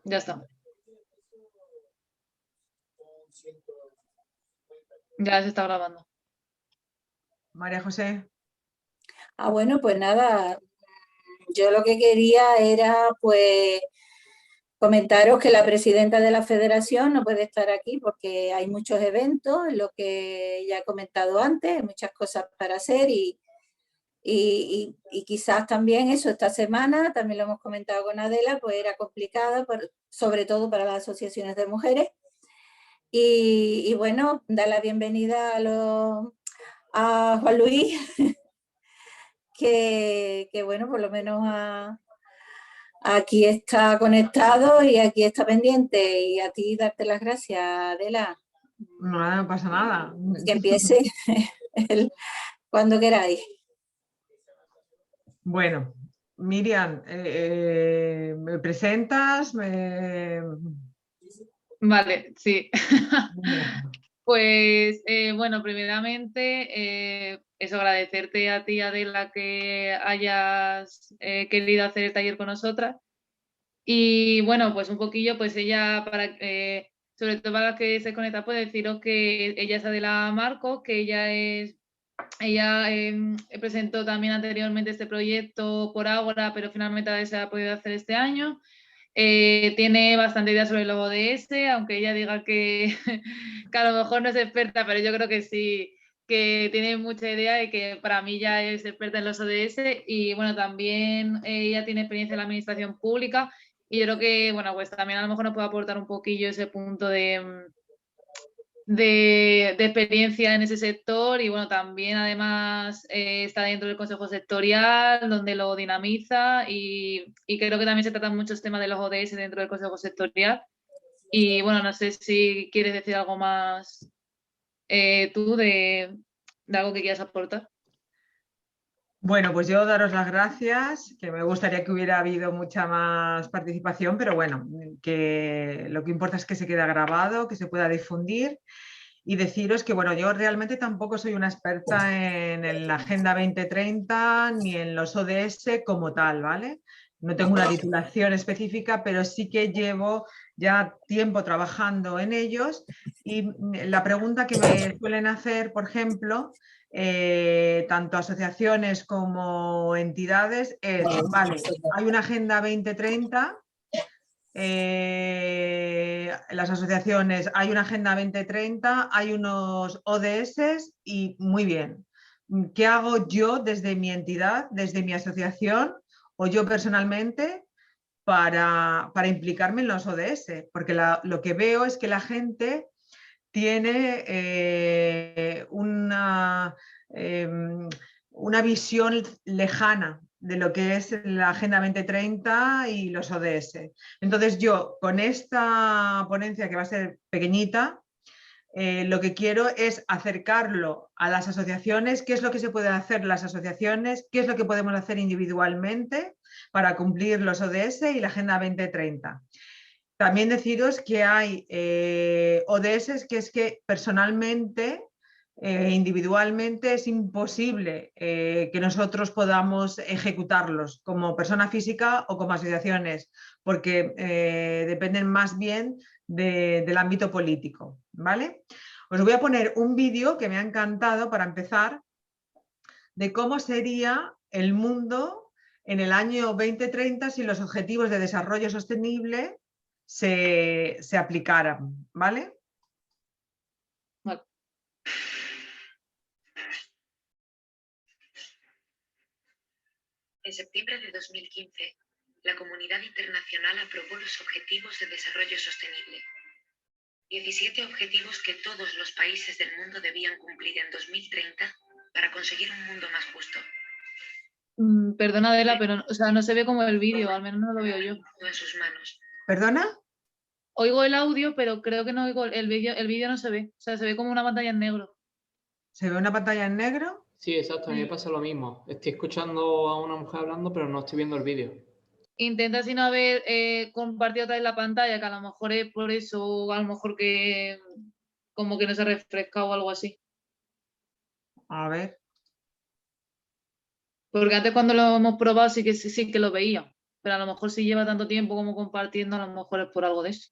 Ya está. Ya se está grabando. María José. Bueno, pues nada, yo lo que quería era pues comentaros que la presidenta de la federación no puede estar aquí porque hay muchos eventos, lo que ya he comentado antes, hay muchas cosas para hacer y quizás también eso, esta semana, también lo hemos comentado con Adela, pues era complicada, sobre todo para las asociaciones de mujeres. Y bueno, dar la bienvenida a Juan Luis, que bueno, por lo menos aquí está conectado y aquí está pendiente. Y a ti darte las gracias, Adela. No pasa nada. Que empiece cuando queráis. Bueno, Miriam, ¿me presentas? Vale, sí. Pues bueno, primeramente eso, agradecerte a ti, Adela, que hayas querido hacer el taller con nosotras. Y bueno, pues un poquillo, pues ella, sobre todo para que se conecta, pues deciros que ella es Adela Marcos, que ella presentó también anteriormente este proyecto por Ágora, pero finalmente se ha podido hacer este año. Tiene bastante idea sobre el ODS, aunque ella diga que a lo mejor no es experta, pero yo creo que sí, que tiene mucha idea y que para mí ya es experta en los ODS. Y bueno, también ella tiene experiencia en la administración pública y yo creo que, bueno, pues también a lo mejor nos puede aportar un poquillo ese punto de experiencia en ese sector. Y bueno, también además está dentro del Consejo Sectorial, donde lo dinamiza y creo que también se tratan muchos temas de los ODS dentro del Consejo Sectorial. Y bueno, no sé si quieres decir algo más tú de algo que quieras aportar. Bueno, pues yo daros las gracias, que me gustaría que hubiera habido mucha más participación, pero bueno, que lo que importa es que se quede grabado, que se pueda difundir. Y deciros que, bueno, yo realmente tampoco soy una experta en la Agenda 2030 ni en los ODS como tal, ¿vale? No tengo una titulación específica, pero sí que llevo ya tiempo trabajando en ellos. Y la pregunta que me suelen hacer, por ejemplo, tanto asociaciones como entidades, es, vale, hay una Agenda 2030. Las asociaciones, hay una Agenda 2030, hay unos ODS y muy bien. ¿Qué hago yo desde mi entidad, desde mi asociación o yo personalmente para implicarme en los ODS? Porque lo que veo es que la gente tiene una visión lejana de lo que es la Agenda 2030 y los ODS. Entonces yo, con esta ponencia que va a ser pequeñita, lo que quiero es acercarlo a las asociaciones, qué es lo que se puede hacer las asociaciones, qué es lo que podemos hacer individualmente para cumplir los ODS y la Agenda 2030. También deciros que hay ODS que es que personalmente, individualmente, es imposible que nosotros podamos ejecutarlos como persona física o como asociaciones, porque dependen más bien del ámbito político, ¿vale? Os voy a poner un vídeo que me ha encantado para empezar, de cómo sería el mundo en el año 2030 si los objetivos de desarrollo sostenible se aplicaran, ¿vale? Vale. En septiembre de 2015, la comunidad internacional aprobó los Objetivos de Desarrollo Sostenible. 17 objetivos que todos los países del mundo debían cumplir en 2030 para conseguir un mundo más justo. Perdona, Adela, pero o sea, no se ve como el vídeo, al menos no lo veo yo. En sus manos. ¿Perdona? Oigo el audio, pero creo que no oigo el vídeo. El vídeo no se ve, o sea, se ve como una pantalla en negro. ¿Se ve una pantalla en negro? Sí, exacto, a mí me pasa lo mismo. Estoy escuchando a una mujer hablando, pero no estoy viendo el vídeo. Intenta sin haber compartido otra vez la pantalla, que a lo mejor es por eso, o a lo mejor que como que no se refresca o algo así. A ver. Porque antes cuando lo hemos probado sí que lo veía. pero a lo mejor si lleva tanto tiempo como compartiendo, a lo mejor es por algo de eso.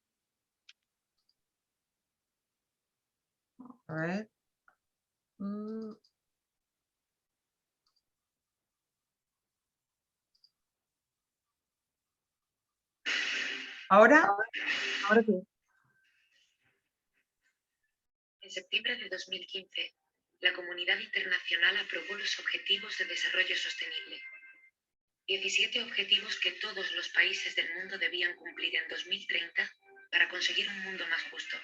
A ver. ¿Ahora? Ahora sí. En septiembre de 2015, la comunidad internacional aprobó los Objetivos de Desarrollo Sostenible. 17 objetivos que todos los países del mundo debían cumplir en 2030 para conseguir un mundo más justo.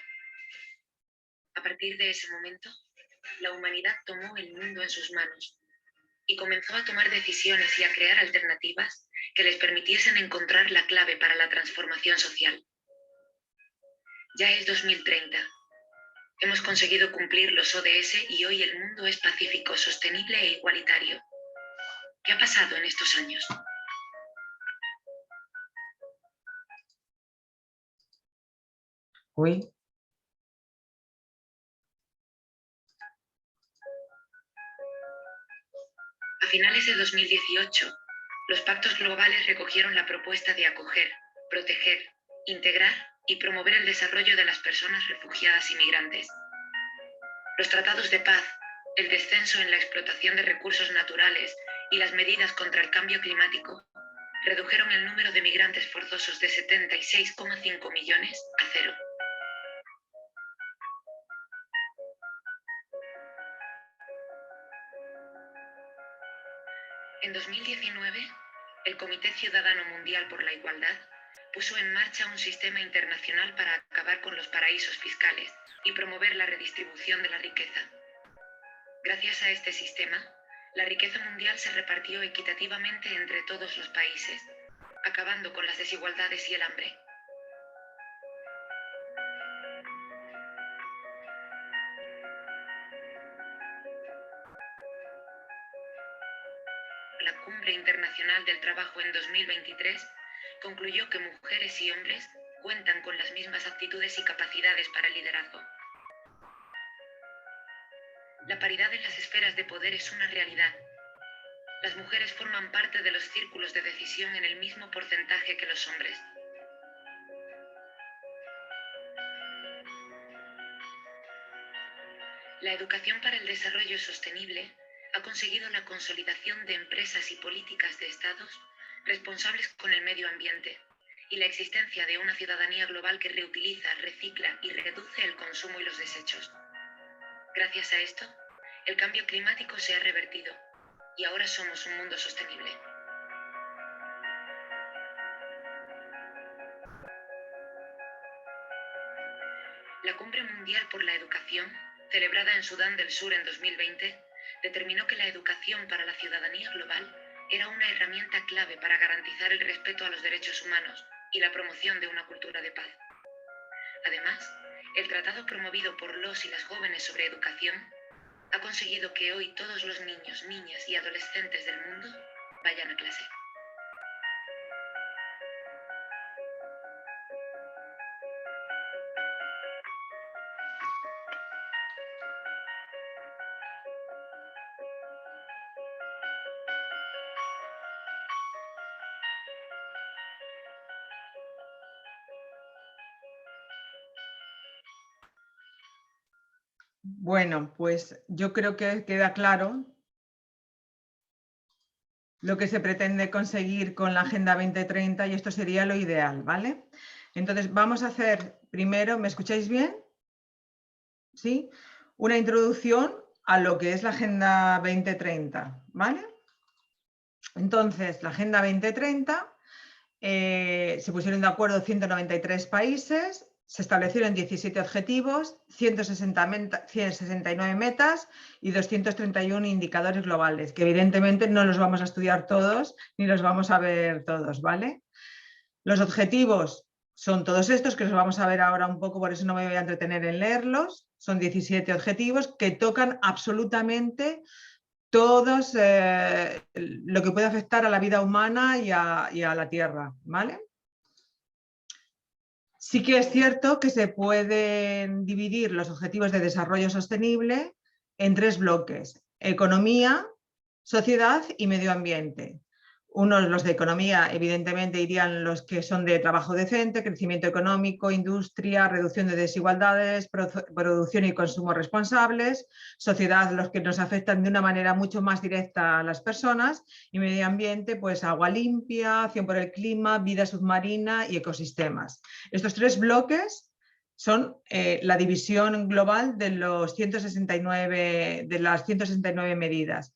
A partir de ese momento, la humanidad tomó el mundo en sus manos y comenzó a tomar decisiones y a crear alternativas que les permitiesen encontrar la clave para la transformación social. Ya es 2030. Hemos conseguido cumplir los ODS y hoy el mundo es pacífico, sostenible e igualitario. ¿Qué ha pasado en estos años? Uy. A finales de 2018, los pactos globales recogieron la propuesta de acoger, proteger, integrar y promover el desarrollo de las personas refugiadas y migrantes. Los tratados de paz, el descenso en la explotación de recursos naturales y las medidas contra el cambio climático redujeron el número de migrantes forzosos de 76,5 millones a 0. En 2019, el Comité Ciudadano Mundial por la Igualdad puso en marcha un sistema internacional para acabar con los paraísos fiscales y promover la redistribución de la riqueza. Gracias a este sistema, la riqueza mundial se repartió equitativamente entre todos los países, acabando con las desigualdades y el hambre. La Cumbre Internacional del Trabajo en 2023 concluyó que mujeres y hombres cuentan con las mismas aptitudes y capacidades para el liderazgo. La paridad en las esferas de poder es una realidad. Las mujeres forman parte de los círculos de decisión en el mismo porcentaje que los hombres. La educación para el desarrollo sostenible ha conseguido la consolidación de empresas y políticas de estados responsables con el medio ambiente y la existencia de una ciudadanía global que reutiliza, recicla y reduce el consumo y los desechos. Gracias a esto, el cambio climático se ha revertido y ahora somos un mundo sostenible. La Cumbre Mundial por la Educación, celebrada en Sudán del Sur en 2020, determinó que la educación para la ciudadanía global era una herramienta clave para garantizar el respeto a los derechos humanos y la promoción de una cultura de paz. Además, el tratado promovido por los y las jóvenes sobre educación ha conseguido que hoy todos los niños, niñas y adolescentes del mundo vayan a clase. Bueno, pues yo creo que queda claro lo que se pretende conseguir con la Agenda 2030 y esto sería lo ideal, ¿vale? Entonces vamos a hacer primero, ¿me escucháis bien? ¿Sí? Una introducción a lo que es la Agenda 2030, ¿vale? Entonces, la Agenda 2030 se pusieron de acuerdo 193 países, se establecieron 17 objetivos, 169 metas y 231 indicadores globales, que evidentemente no los vamos a estudiar todos ni los vamos a ver todos, ¿vale? Los objetivos son todos estos, que los vamos a ver ahora un poco, por eso no me voy a entretener en leerlos. Son 17 objetivos que tocan absolutamente todos lo que puede afectar a la vida humana y a la Tierra, ¿vale? Sí que es cierto que se pueden dividir los objetivos de desarrollo sostenible en 3 bloques: economía, sociedad y medio ambiente. los de economía, evidentemente, irían los que son de trabajo decente, crecimiento económico, industria, reducción de desigualdades, producción y consumo responsables, sociedad, los que nos afectan de una manera mucho más directa a las personas, y medio ambiente, pues agua limpia, acción por el clima, vida submarina y ecosistemas. Estos 3 bloques son la división global de las 169 medidas.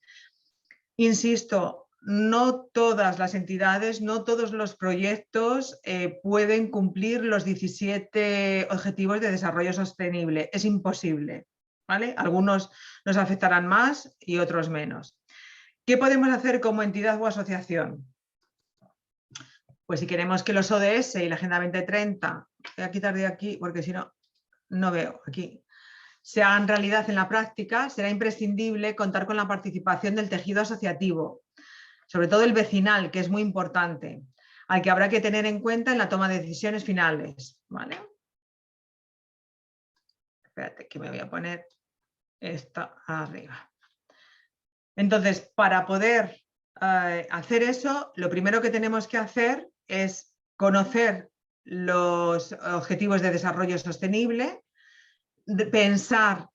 Insisto, no todas las entidades, no todos los proyectos pueden cumplir los 17 Objetivos de Desarrollo Sostenible. Es imposible, ¿vale? Algunos nos afectarán más y otros menos. ¿Qué podemos hacer como entidad o asociación? Pues si queremos que los ODS y la Agenda 2030, voy a quitar de aquí porque si no, no veo aquí, se hagan realidad en la práctica, será imprescindible contar con la participación del tejido asociativo, sobre todo el vecinal, que es muy importante, al que habrá que tener en cuenta en la toma de decisiones finales, ¿vale? Espérate que me voy a poner esto arriba. Entonces, para poder hacer eso, lo primero que tenemos que hacer es conocer los objetivos de desarrollo sostenible, pensar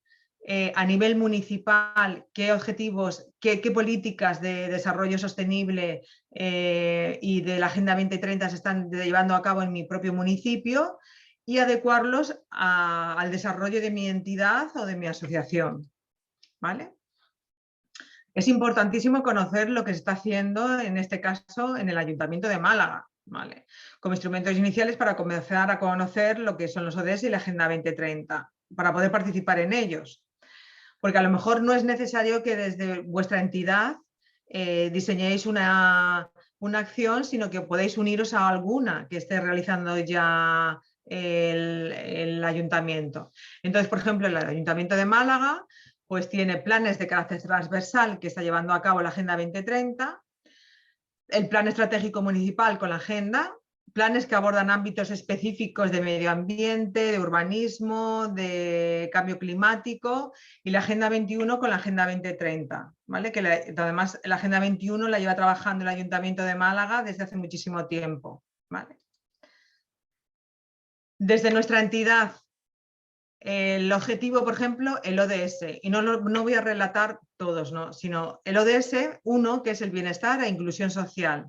a nivel municipal qué objetivos, qué políticas de desarrollo sostenible y de la Agenda 2030 se están llevando a cabo en mi propio municipio y adecuarlos al desarrollo de mi entidad o de mi asociación, ¿vale? Es importantísimo conocer lo que se está haciendo, en este caso, en el Ayuntamiento de Málaga, ¿vale? Como instrumentos iniciales para comenzar a conocer lo que son los ODS y la Agenda 2030, para poder participar en ellos. Porque a lo mejor no es necesario que desde vuestra entidad diseñéis una acción, sino que podéis uniros a alguna que esté realizando ya el ayuntamiento. Entonces, por ejemplo, el Ayuntamiento de Málaga pues tiene planes de carácter transversal que está llevando a cabo la Agenda 2030, el Plan Estratégico Municipal con la Agenda, planes que abordan ámbitos específicos de medio ambiente, de urbanismo, de cambio climático, y la Agenda 21 con la Agenda 2030, ¿vale? Que además la Agenda 21 la lleva trabajando el Ayuntamiento de Málaga desde hace muchísimo tiempo, ¿vale? Desde nuestra entidad, el objetivo, por ejemplo, el ODS, y no voy a relatar todos, ¿no? Sino el ODS 1, que es el bienestar e inclusión social.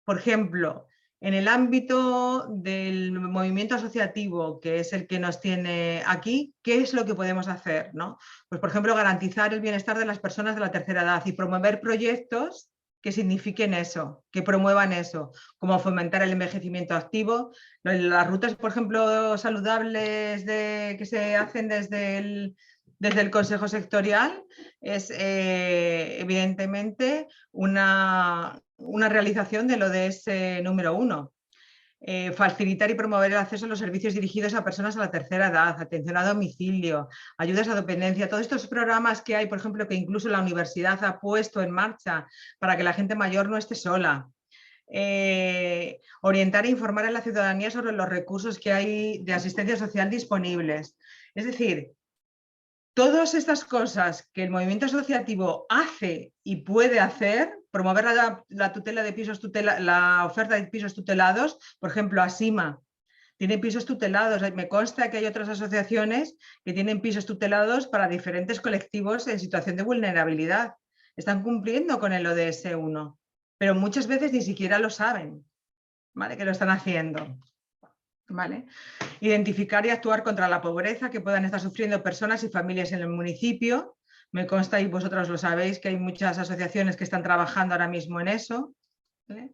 Por ejemplo, en el ámbito del movimiento asociativo, que es el que nos tiene aquí, ¿qué es lo que podemos hacer, ¿no? Pues, por ejemplo, garantizar el bienestar de las personas de la tercera edad y promover proyectos que signifiquen eso, que promuevan eso, como fomentar el envejecimiento activo. Las rutas, por ejemplo, saludables que se hacen desde el Consejo Sectorial es evidentemente una realización del ODS número 1. Facilitar y promover el acceso a los servicios dirigidos a personas a la tercera edad, atención a domicilio, ayudas a dependencia, todos estos programas que hay, por ejemplo, que incluso la universidad ha puesto en marcha para que la gente mayor no esté sola. Orientar e informar a la ciudadanía sobre los recursos que hay de asistencia social disponibles. Es decir, todas estas cosas que el movimiento asociativo hace y puede hacer, promover la tutela de pisos la oferta de pisos tutelados, por ejemplo, ASIMA tiene pisos tutelados. Me consta que hay otras asociaciones que tienen pisos tutelados para diferentes colectivos en situación de vulnerabilidad. Están cumpliendo con el ODS 1, pero muchas veces ni siquiera lo saben, ¿vale? Que lo están haciendo. ¿Vale? Identificar y actuar contra la pobreza que puedan estar sufriendo personas y familias en el municipio. Me consta, y vosotros lo sabéis, que hay muchas asociaciones que están trabajando ahora mismo en eso. ¿Vale?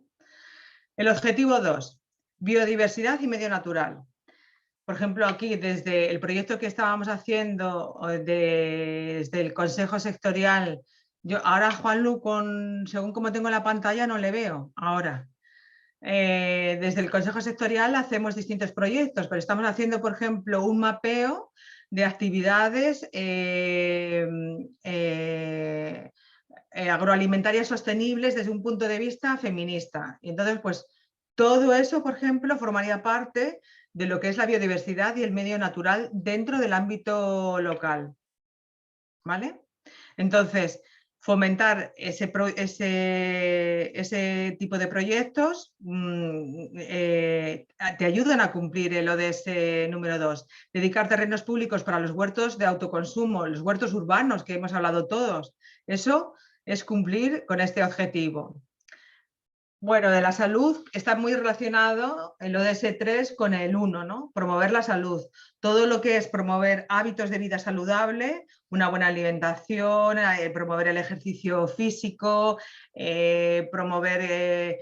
El objetivo 2, biodiversidad y medio natural. Por ejemplo, aquí desde el proyecto que estábamos haciendo desde el Consejo Sectorial, yo ahora Juanlu, según como tengo la pantalla, no le veo ahora. Desde el Consejo Sectorial hacemos distintos proyectos, pero estamos haciendo, por ejemplo, un mapeo de actividades agroalimentarias sostenibles desde un punto de vista feminista. Y entonces, pues, todo eso, por ejemplo, formaría parte de lo que es la biodiversidad y el medio natural dentro del ámbito local. ¿Vale? Entonces, fomentar ese tipo de proyectos te ayudan a cumplir el ODS número 2. Dedicar terrenos públicos para los huertos de autoconsumo, los huertos urbanos que hemos hablado todos. Eso es cumplir con este objetivo. Bueno, de la salud está muy relacionado el ODS 3 con el 1, ¿no? Promover la salud. Todo lo que es promover hábitos de vida saludable, una buena alimentación, promover el ejercicio físico, promover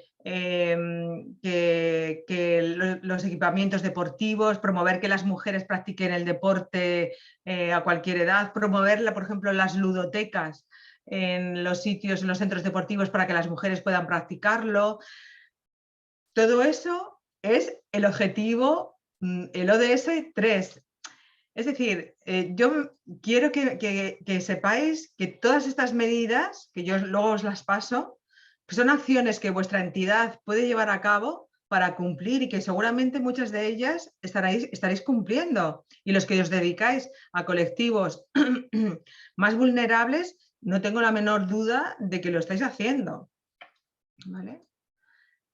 que los equipamientos deportivos, promover que las mujeres practiquen el deporte a cualquier edad, promover, por ejemplo, las ludotecas en los sitios, en los centros deportivos para que las mujeres puedan practicarlo. Todo eso es el objetivo, el ODS 3. Es decir, yo quiero que sepáis que todas estas medidas, que yo luego os las paso, son acciones que vuestra entidad puede llevar a cabo para cumplir y que seguramente muchas de ellas estaréis cumpliendo. Y los que os dedicáis a colectivos más vulnerables, no tengo la menor duda de que lo estáis haciendo. ¿Vale?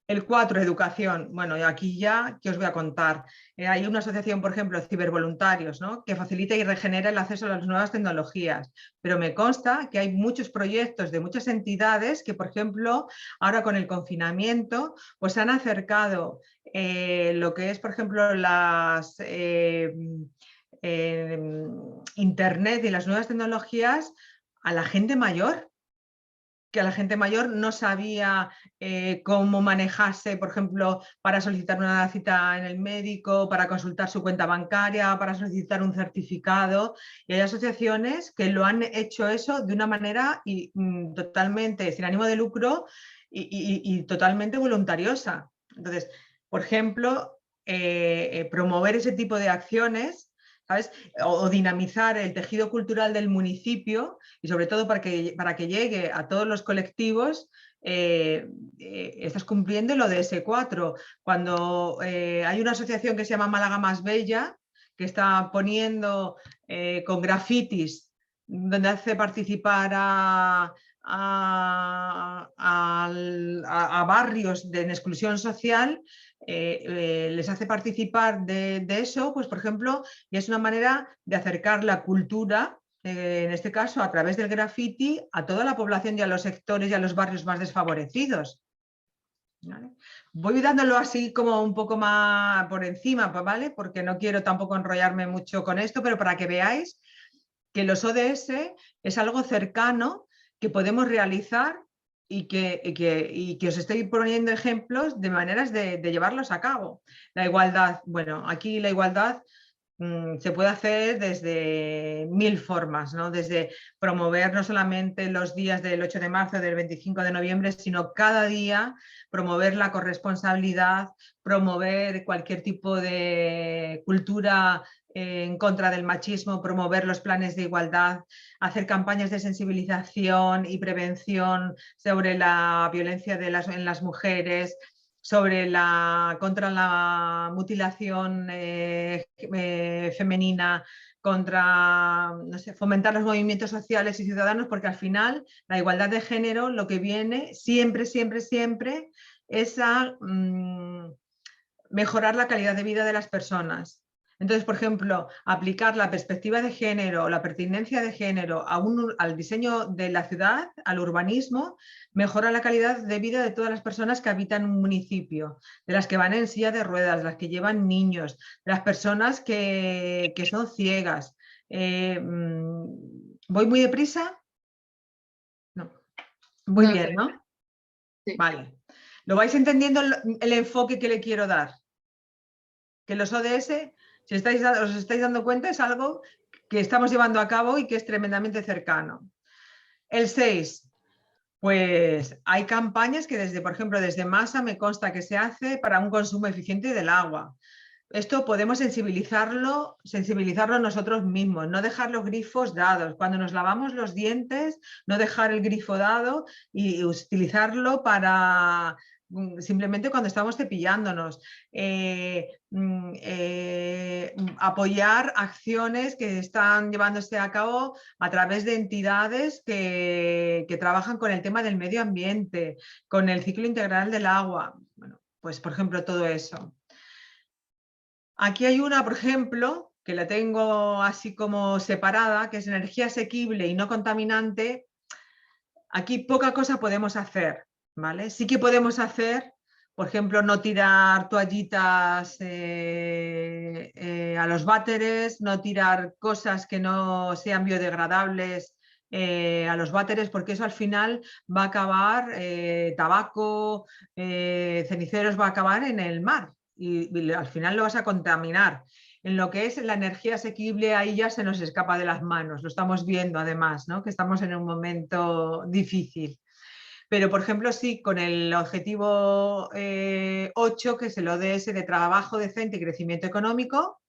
El 4, educación. Bueno, aquí ya, ¿qué os voy a contar? Hay una asociación, por ejemplo, Cibervoluntarios, ¿no? Que facilita y regenera el acceso a las nuevas tecnologías. Pero me consta que hay muchos proyectos de muchas entidades que, por ejemplo, ahora con el confinamiento, pues han acercado lo que es, por ejemplo, las Internet y las nuevas tecnologías a la gente mayor, que a la gente mayor no sabía cómo manejarse, por ejemplo, para solicitar una cita en el médico, para consultar su cuenta bancaria, para solicitar un certificado. Y hay asociaciones que lo han hecho eso de una manera totalmente sin ánimo de lucro y totalmente voluntariosa. Entonces, por ejemplo, promover ese tipo de acciones, ¿sabes? O dinamizar el tejido cultural del municipio y sobre todo para que llegue a todos los colectivos, estás cumpliendo lo de ese 4. Cuando hay una asociación que se llama Málaga Más Bella, que está poniendo con grafitis, donde hace participar a barrios en exclusión social, les hace participar de eso, pues por ejemplo, y es una manera de acercar la cultura, en este caso a través del graffiti, a toda la población y a los sectores y a los barrios más desfavorecidos. ¿Vale? Voy dándolo así como un poco más por encima, ¿vale? Porque no quiero tampoco enrollarme mucho con esto, pero para que veáis que los ODS es algo cercano que podemos realizar y que os estoy poniendo ejemplos de maneras de llevarlos a cabo. La igualdad, bueno, aquí la igualdad se puede hacer desde 1000 formas, ¿no? Desde promover no solamente los días del 8 de marzo, del 25 de noviembre, sino cada día promover la corresponsabilidad, promover cualquier tipo de cultura en contra del machismo, promover los planes de igualdad, hacer campañas de sensibilización y prevención sobre la violencia en las mujeres, contra la mutilación femenina, contra, no sé, fomentar los movimientos sociales y ciudadanos, porque al final la igualdad de género lo que viene siempre, siempre, siempre es a mejorar la calidad de vida de las personas. Entonces, por ejemplo, aplicar la perspectiva de género o la pertinencia de género al diseño de la ciudad, al urbanismo, mejora la calidad de vida de todas las personas que habitan un municipio, de las que van en silla de ruedas, de las que llevan niños, de las personas que son ciegas. ¿Voy muy deprisa? No. Voy No, bien, ¿no? sí. Vale. ¿Lo vais entendiendo el enfoque que le quiero dar? Que los ODS, si os estáis dando cuenta, es algo que estamos llevando a cabo y que es tremendamente cercano. El 6, pues hay campañas que por ejemplo, desde Masa me consta que se hace para un consumo eficiente del agua. Esto podemos sensibilizarlo nosotros mismos, no dejar los grifos dados. Cuando nos lavamos los dientes, no dejar el grifo dado y utilizarlo para simplemente cuando estamos cepillándonos. Apoyar acciones que están llevándose a cabo a través de entidades que trabajan con el tema del medio ambiente, con el ciclo integral del agua. Bueno, pues por ejemplo todo eso. Aquí hay una, por ejemplo, que la tengo así como separada, que es energía asequible y no contaminante. Aquí poca cosa podemos hacer, ¿vale? Sí que podemos hacer, por ejemplo, no tirar toallitas a los váteres, no tirar cosas que no sean biodegradables a los váteres, porque eso al final va a acabar, tabaco, ceniceros, va a acabar en el mar y al final lo vas a contaminar. En lo que es la energía asequible, ahí ya se nos escapa de las manos, lo estamos viendo además, ¿no? Que estamos en un momento difícil. Pero, por ejemplo, sí, con el objetivo 8, que es el ODS de trabajo decente y crecimiento económico,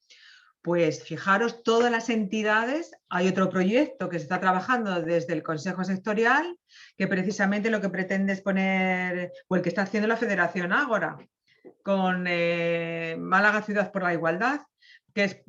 pues fijaros, todas las entidades, hay otro proyecto que se está trabajando desde el Consejo Sectorial, que precisamente lo que pretende es poner, o el que está haciendo la Federación Ágora, con Málaga Ciudad por la Igualdad, que es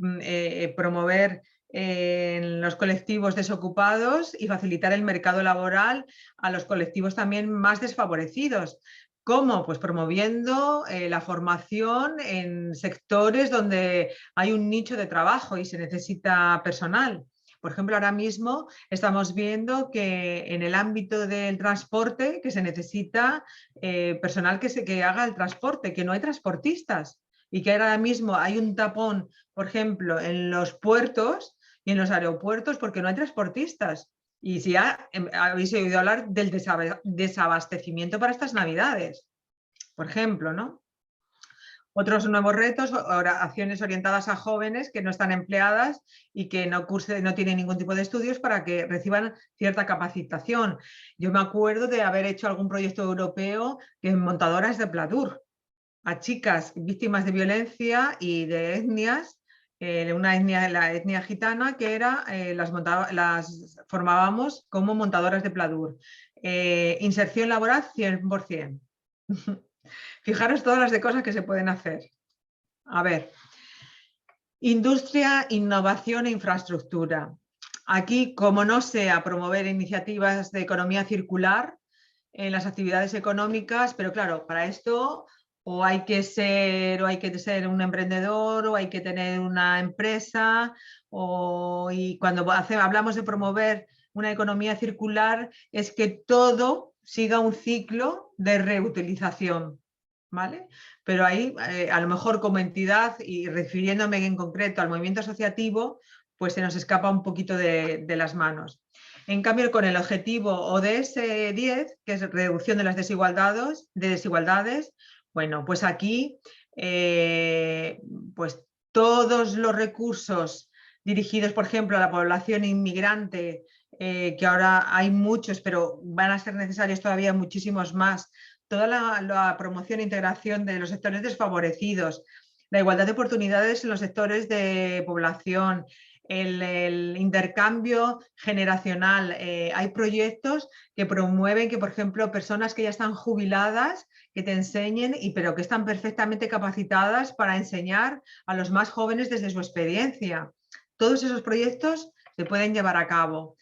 promover en los colectivos desocupados y facilitar el mercado laboral a los colectivos también más desfavorecidos. ¿Cómo? Pues promoviendo la formación en sectores donde hay un nicho de trabajo y se necesita personal. Por ejemplo, ahora mismo estamos viendo que en el ámbito del transporte que se necesita personal que haga el transporte, que no hay transportistas y que ahora mismo hay un tapón, por ejemplo, en los puertos y en los aeropuertos porque no hay transportistas. Y si habéis oído hablar del desabastecimiento para estas Navidades, por ejemplo, ¿no? Otros nuevos retos, acciones orientadas a jóvenes que no están empleadas y que no tienen ningún tipo de estudios para que reciban cierta capacitación. Yo me acuerdo de haber hecho algún proyecto europeo en montadoras de pladur a chicas víctimas de violencia y de etnias, la etnia gitana, que era, las formábamos como montadoras de pladur. Inserción laboral 100%. Fijaros todas las de cosas que se pueden hacer. A ver, industria, innovación e infraestructura. Aquí, como no sea promover iniciativas de economía circular en las actividades económicas, pero claro, para esto o hay que ser un emprendedor o hay que tener una empresa y cuando hablamos de promover una economía circular es que todo siga un ciclo de reutilización, ¿vale? Pero ahí a lo mejor como entidad y refiriéndome en concreto al movimiento asociativo, pues se nos escapa un poquito de las manos. En cambio, con el objetivo ODS 10, que es reducción de las desigualdades, bueno, pues aquí pues todos los recursos dirigidos, por ejemplo, a la población inmigrante, que ahora hay muchos, pero van a ser necesarios todavía muchísimos más, toda la promoción e integración de los sectores desfavorecidos, la igualdad de oportunidades en los sectores de población, el intercambio generacional. Hay proyectos que promueven que, por ejemplo, personas que ya están jubiladas, que te enseñen, pero que están perfectamente capacitadas para enseñar a los más jóvenes desde su experiencia. Todos esos proyectos se pueden llevar a cabo.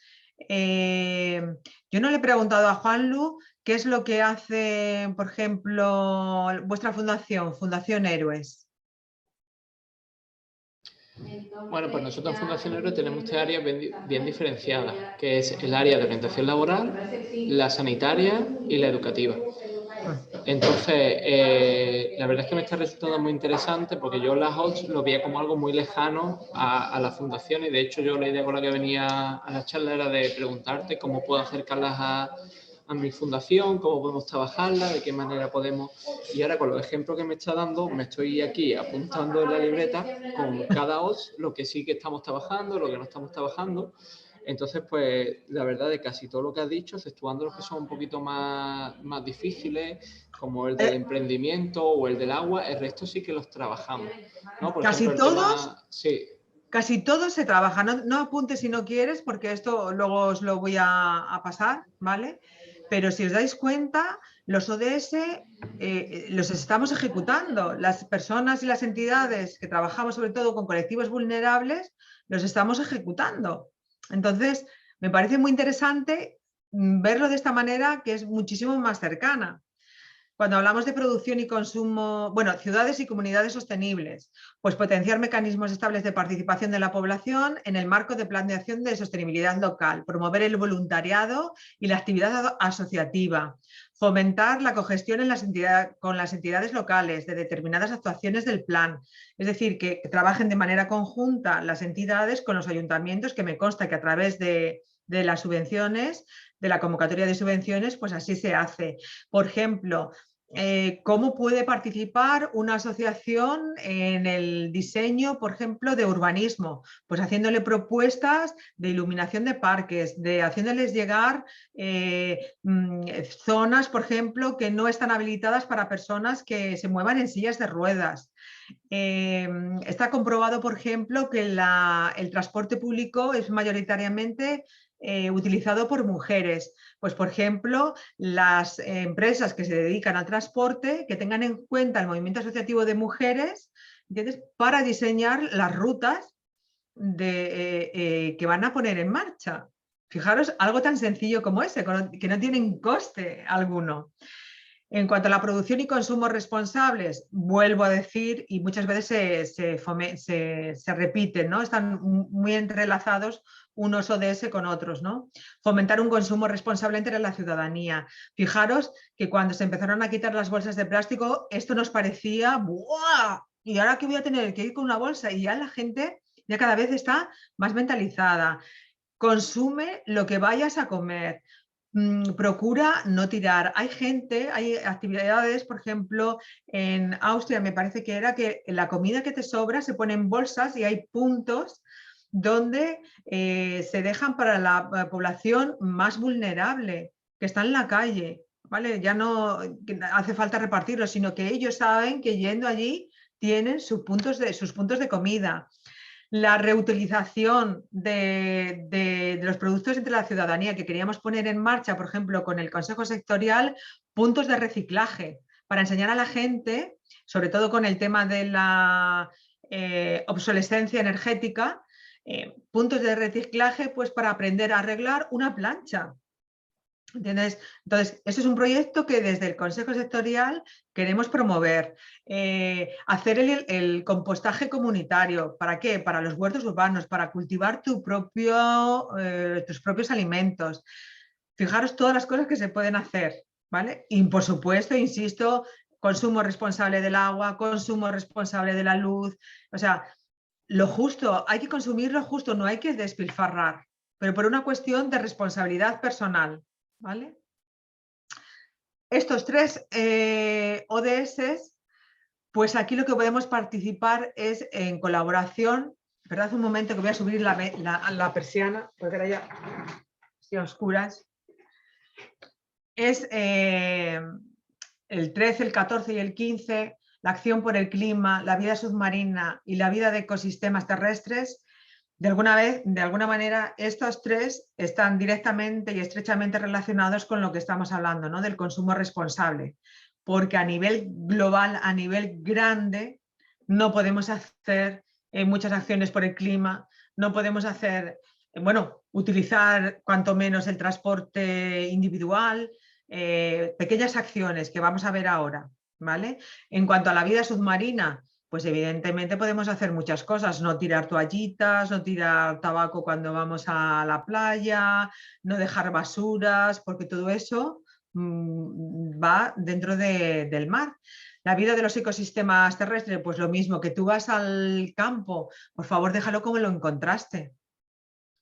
Yo no le he preguntado a Juanlu qué es lo que hace, por ejemplo, vuestra fundación, Fundación Héroes. Bueno, pues nosotros en Fundación Héroes tenemos tres áreas bien diferenciadas, que es el área de orientación laboral, la sanitaria y la educativa. Entonces, la verdad es que me está resultando muy interesante porque yo las HOTS lo veía como algo muy lejano a la fundación y de hecho yo la idea con la que venía a la charla era de preguntarte cómo puedo acercarlas a mi fundación, cómo podemos trabajarla, de qué manera podemos... Y ahora con los ejemplos que me está dando, me estoy aquí apuntando en la libreta con cada HOTS lo que sí que estamos trabajando, lo que no estamos trabajando. Entonces, pues, la verdad de casi todo lo que has dicho, exceptuando los que son un poquito más difíciles, como el del emprendimiento o el del agua, el resto sí que los trabajamos, ¿no? Por Casi ejemplo, todos, sí. Casi todos se trabaja. No apuntes si no quieres, porque esto luego os lo voy a pasar, ¿vale? pero si os dais cuenta, los ODS los estamos ejecutando. Las personas y las entidades que trabajamos sobre todo con colectivos vulnerables, los estamos ejecutando. Entonces, me parece muy interesante verlo de esta manera, que es muchísimo más cercana. Cuando hablamos de producción y consumo, bueno, ciudades y comunidades sostenibles, pues potenciar mecanismos estables de participación de la población en el marco de plan de acción de sostenibilidad local, promover el voluntariado y la actividad asociativa, fomentar la cogestión en con las entidades locales de determinadas actuaciones del plan, es decir, que trabajen de manera conjunta las entidades con los ayuntamientos, que me consta que a través de las subvenciones, de la convocatoria de subvenciones, pues así se hace. Por ejemplo, ¿cómo puede participar una asociación en el diseño, por ejemplo, de urbanismo? Pues haciéndole propuestas de iluminación de parques, haciéndoles llegar zonas, por ejemplo, que no están habilitadas para personas que se muevan en sillas de ruedas. Está comprobado, por ejemplo, que el transporte público es mayoritariamente utilizado por mujeres. Pues, por ejemplo, las empresas que se dedican al transporte, que tengan en cuenta el movimiento asociativo de mujeres, ¿entiendes?, para diseñar las rutas que van a poner en marcha. Fijaros, algo tan sencillo como ese, que no tienen coste alguno. En cuanto a la producción y consumo responsables, vuelvo a decir, y muchas veces se repiten, ¿no? Están muy entrelazados unos ODS con otros, ¿no? Fomentar un consumo responsable entre la ciudadanía. Fijaros que cuando se empezaron a quitar las bolsas de plástico, esto nos parecía, ¡buah! ¿Y ahora qué voy a tener que ir con una bolsa? Y ya la gente ya cada vez está más mentalizada. Consume lo que vayas a comer. Procura no tirar. Hay actividades, por ejemplo, en Austria me parece que era que la comida que te sobra se pone en bolsas y hay puntos donde se dejan para la población más vulnerable, que está en la calle, ¿vale? Ya no hace falta repartirlo, sino que ellos saben que yendo allí tienen sus puntos de comida. La reutilización de los productos entre la ciudadanía, que queríamos poner en marcha, por ejemplo, con el Consejo Sectorial, puntos de reciclaje, para enseñar a la gente, sobre todo con el tema de la obsolescencia energética, puntos de reciclaje, pues para aprender a arreglar una plancha. ¿Entiendes? Entonces, ese es un proyecto que desde el Consejo Sectorial queremos promover. Hacer el compostaje comunitario. ¿Para qué? Para los huertos urbanos, para cultivar tus propios alimentos. Fijaros todas las cosas que se pueden hacer, ¿vale? Y por supuesto, insisto, consumo responsable del agua, consumo responsable de la luz. O sea, lo justo, hay que consumir lo justo, no hay que despilfarrar, pero por una cuestión de responsabilidad personal. ¿Vale? Estos tres ODS, pues aquí lo que podemos participar es en colaboración. ¿Verdad? Un momento que voy a subir la persiana, porque ahora ya estoy a oscuras. Es el 13, el 14 y el 15, la acción por el clima, la vida submarina y la vida de ecosistemas terrestres. De alguna manera, estos tres están directamente y estrechamente relacionados con lo que estamos hablando, ¿no? Del consumo responsable, porque a nivel global, a nivel grande, no podemos hacer muchas acciones por el clima, no podemos hacer, utilizar cuanto menos el transporte individual, pequeñas acciones que vamos a ver ahora, ¿vale? En cuanto a la vida submarina, pues evidentemente podemos hacer muchas cosas, no tirar toallitas, no tirar tabaco cuando vamos a la playa, no dejar basuras, porque todo eso va dentro del mar. La vida de los ecosistemas terrestres, pues lo mismo, que tú vas al campo, por favor déjalo como lo encontraste.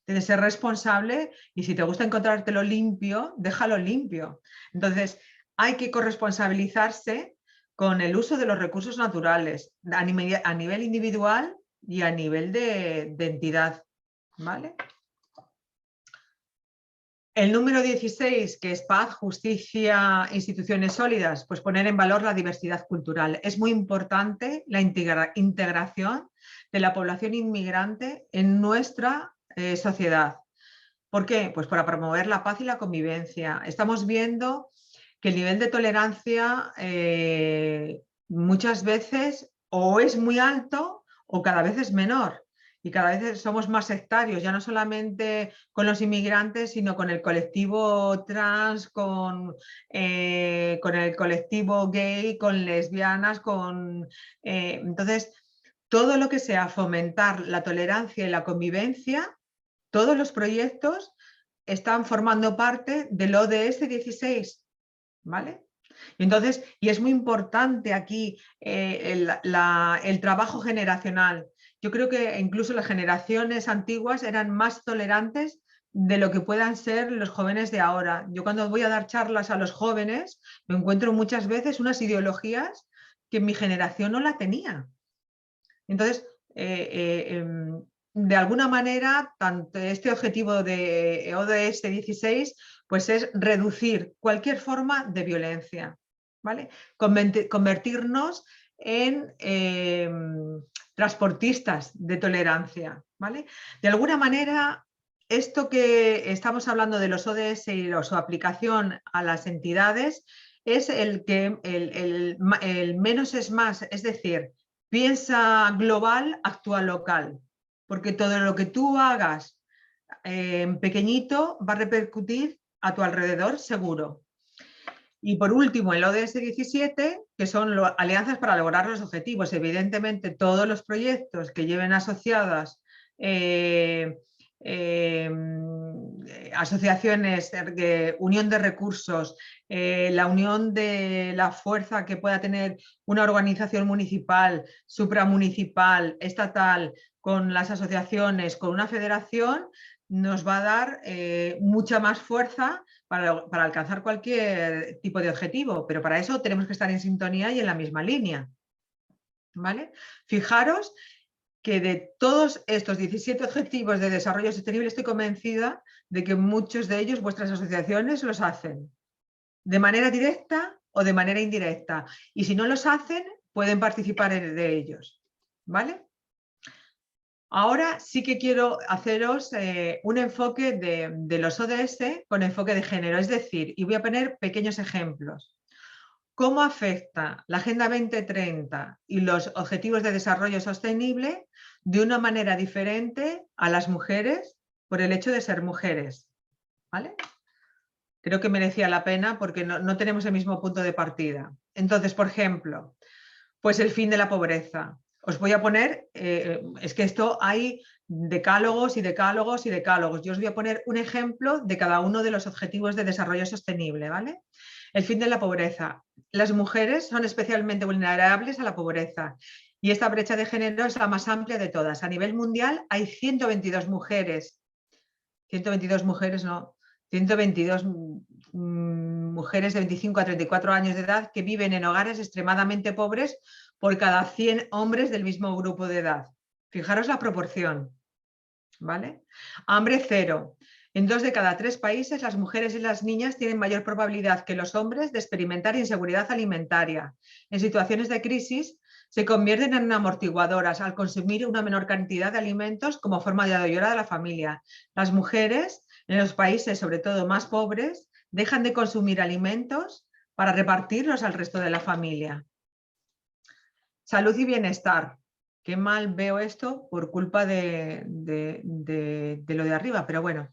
Tienes que ser responsable y si te gusta encontrártelo limpio, déjalo limpio. Entonces, hay que corresponsabilizarse con el uso de los recursos naturales a nivel individual y a nivel de entidad, ¿vale? El número 16, que es paz, justicia, instituciones sólidas, pues poner en valor la diversidad cultural. Es muy importante la integración de la población inmigrante en nuestra sociedad. ¿Por qué? Pues para promover la paz y la convivencia. Estamos viendo que el nivel de tolerancia muchas veces o es muy alto o cada vez es menor. Y cada vez somos más sectarios, ya no solamente con los inmigrantes, sino con el colectivo trans, con el colectivo gay, con lesbianas, entonces, todo lo que sea fomentar la tolerancia y la convivencia, todos los proyectos están formando parte del ODS 16, ¿vale? Entonces, y es muy importante aquí el trabajo generacional. Yo creo que incluso las generaciones antiguas eran más tolerantes de lo que puedan ser los jóvenes de ahora. Yo cuando voy a dar charlas a los jóvenes me encuentro muchas veces unas ideologías que mi generación no la tenía. Entonces, de alguna manera, tanto este objetivo de ODS 16 pues es reducir cualquier forma de violencia, ¿vale? Convertirnos en transportistas de tolerancia, ¿vale? De alguna manera, esto que estamos hablando de los ODS y su aplicación a las entidades es el menos es más, es decir, piensa global, actúa local, porque todo lo que tú hagas pequeñito va a repercutir a tu alrededor seguro. Y por último, el ODS 17, que son alianzas para lograr los objetivos. Evidentemente, todos los proyectos que lleven asociadas asociaciones, unión de recursos, la unión de la fuerza que pueda tener una organización municipal, supramunicipal, estatal, con las asociaciones, con una federación, nos va a dar mucha más fuerza para alcanzar cualquier tipo de objetivo, pero para eso tenemos que estar en sintonía y en la misma línea, ¿vale? Fijaros que de todos estos 17 objetivos de desarrollo sostenible estoy convencida de que muchos de ellos vuestras asociaciones los hacen de manera directa o de manera indirecta, y si no los hacen pueden participar de ellos, ¿vale? Ahora sí que quiero haceros un enfoque de los ODS con enfoque de género, es decir, y voy a poner pequeños ejemplos. ¿Cómo afecta la Agenda 2030 y los Objetivos de Desarrollo Sostenible de una manera diferente a las mujeres por el hecho de ser mujeres? ¿Vale? Creo que merecía la pena porque no tenemos el mismo punto de partida. Entonces, por ejemplo, pues el fin de la pobreza. Os voy a poner, es que esto hay decálogos y decálogos y decálogos. Yo os voy a poner un ejemplo de cada uno de los objetivos de desarrollo sostenible, ¿vale? El fin de la pobreza. Las mujeres son especialmente vulnerables a la pobreza y esta brecha de género es la más amplia de todas. A nivel mundial hay 122 mujeres, 122 mujeres no, 122 mujeres de 25 a 34 años de edad que viven en hogares extremadamente pobres por cada 100 hombres del mismo grupo de edad. Fijaros la proporción, ¿vale? Hambre cero. En 2 de cada 3 países, las mujeres y las niñas tienen mayor probabilidad que los hombres de experimentar inseguridad alimentaria. En situaciones de crisis, se convierten en amortiguadoras al consumir una menor cantidad de alimentos como forma de ayudar a la familia. Las mujeres, en los países sobre todo más pobres, dejan de consumir alimentos para repartirlos al resto de la familia. Salud y bienestar. Qué mal veo esto por culpa de lo de arriba, pero bueno.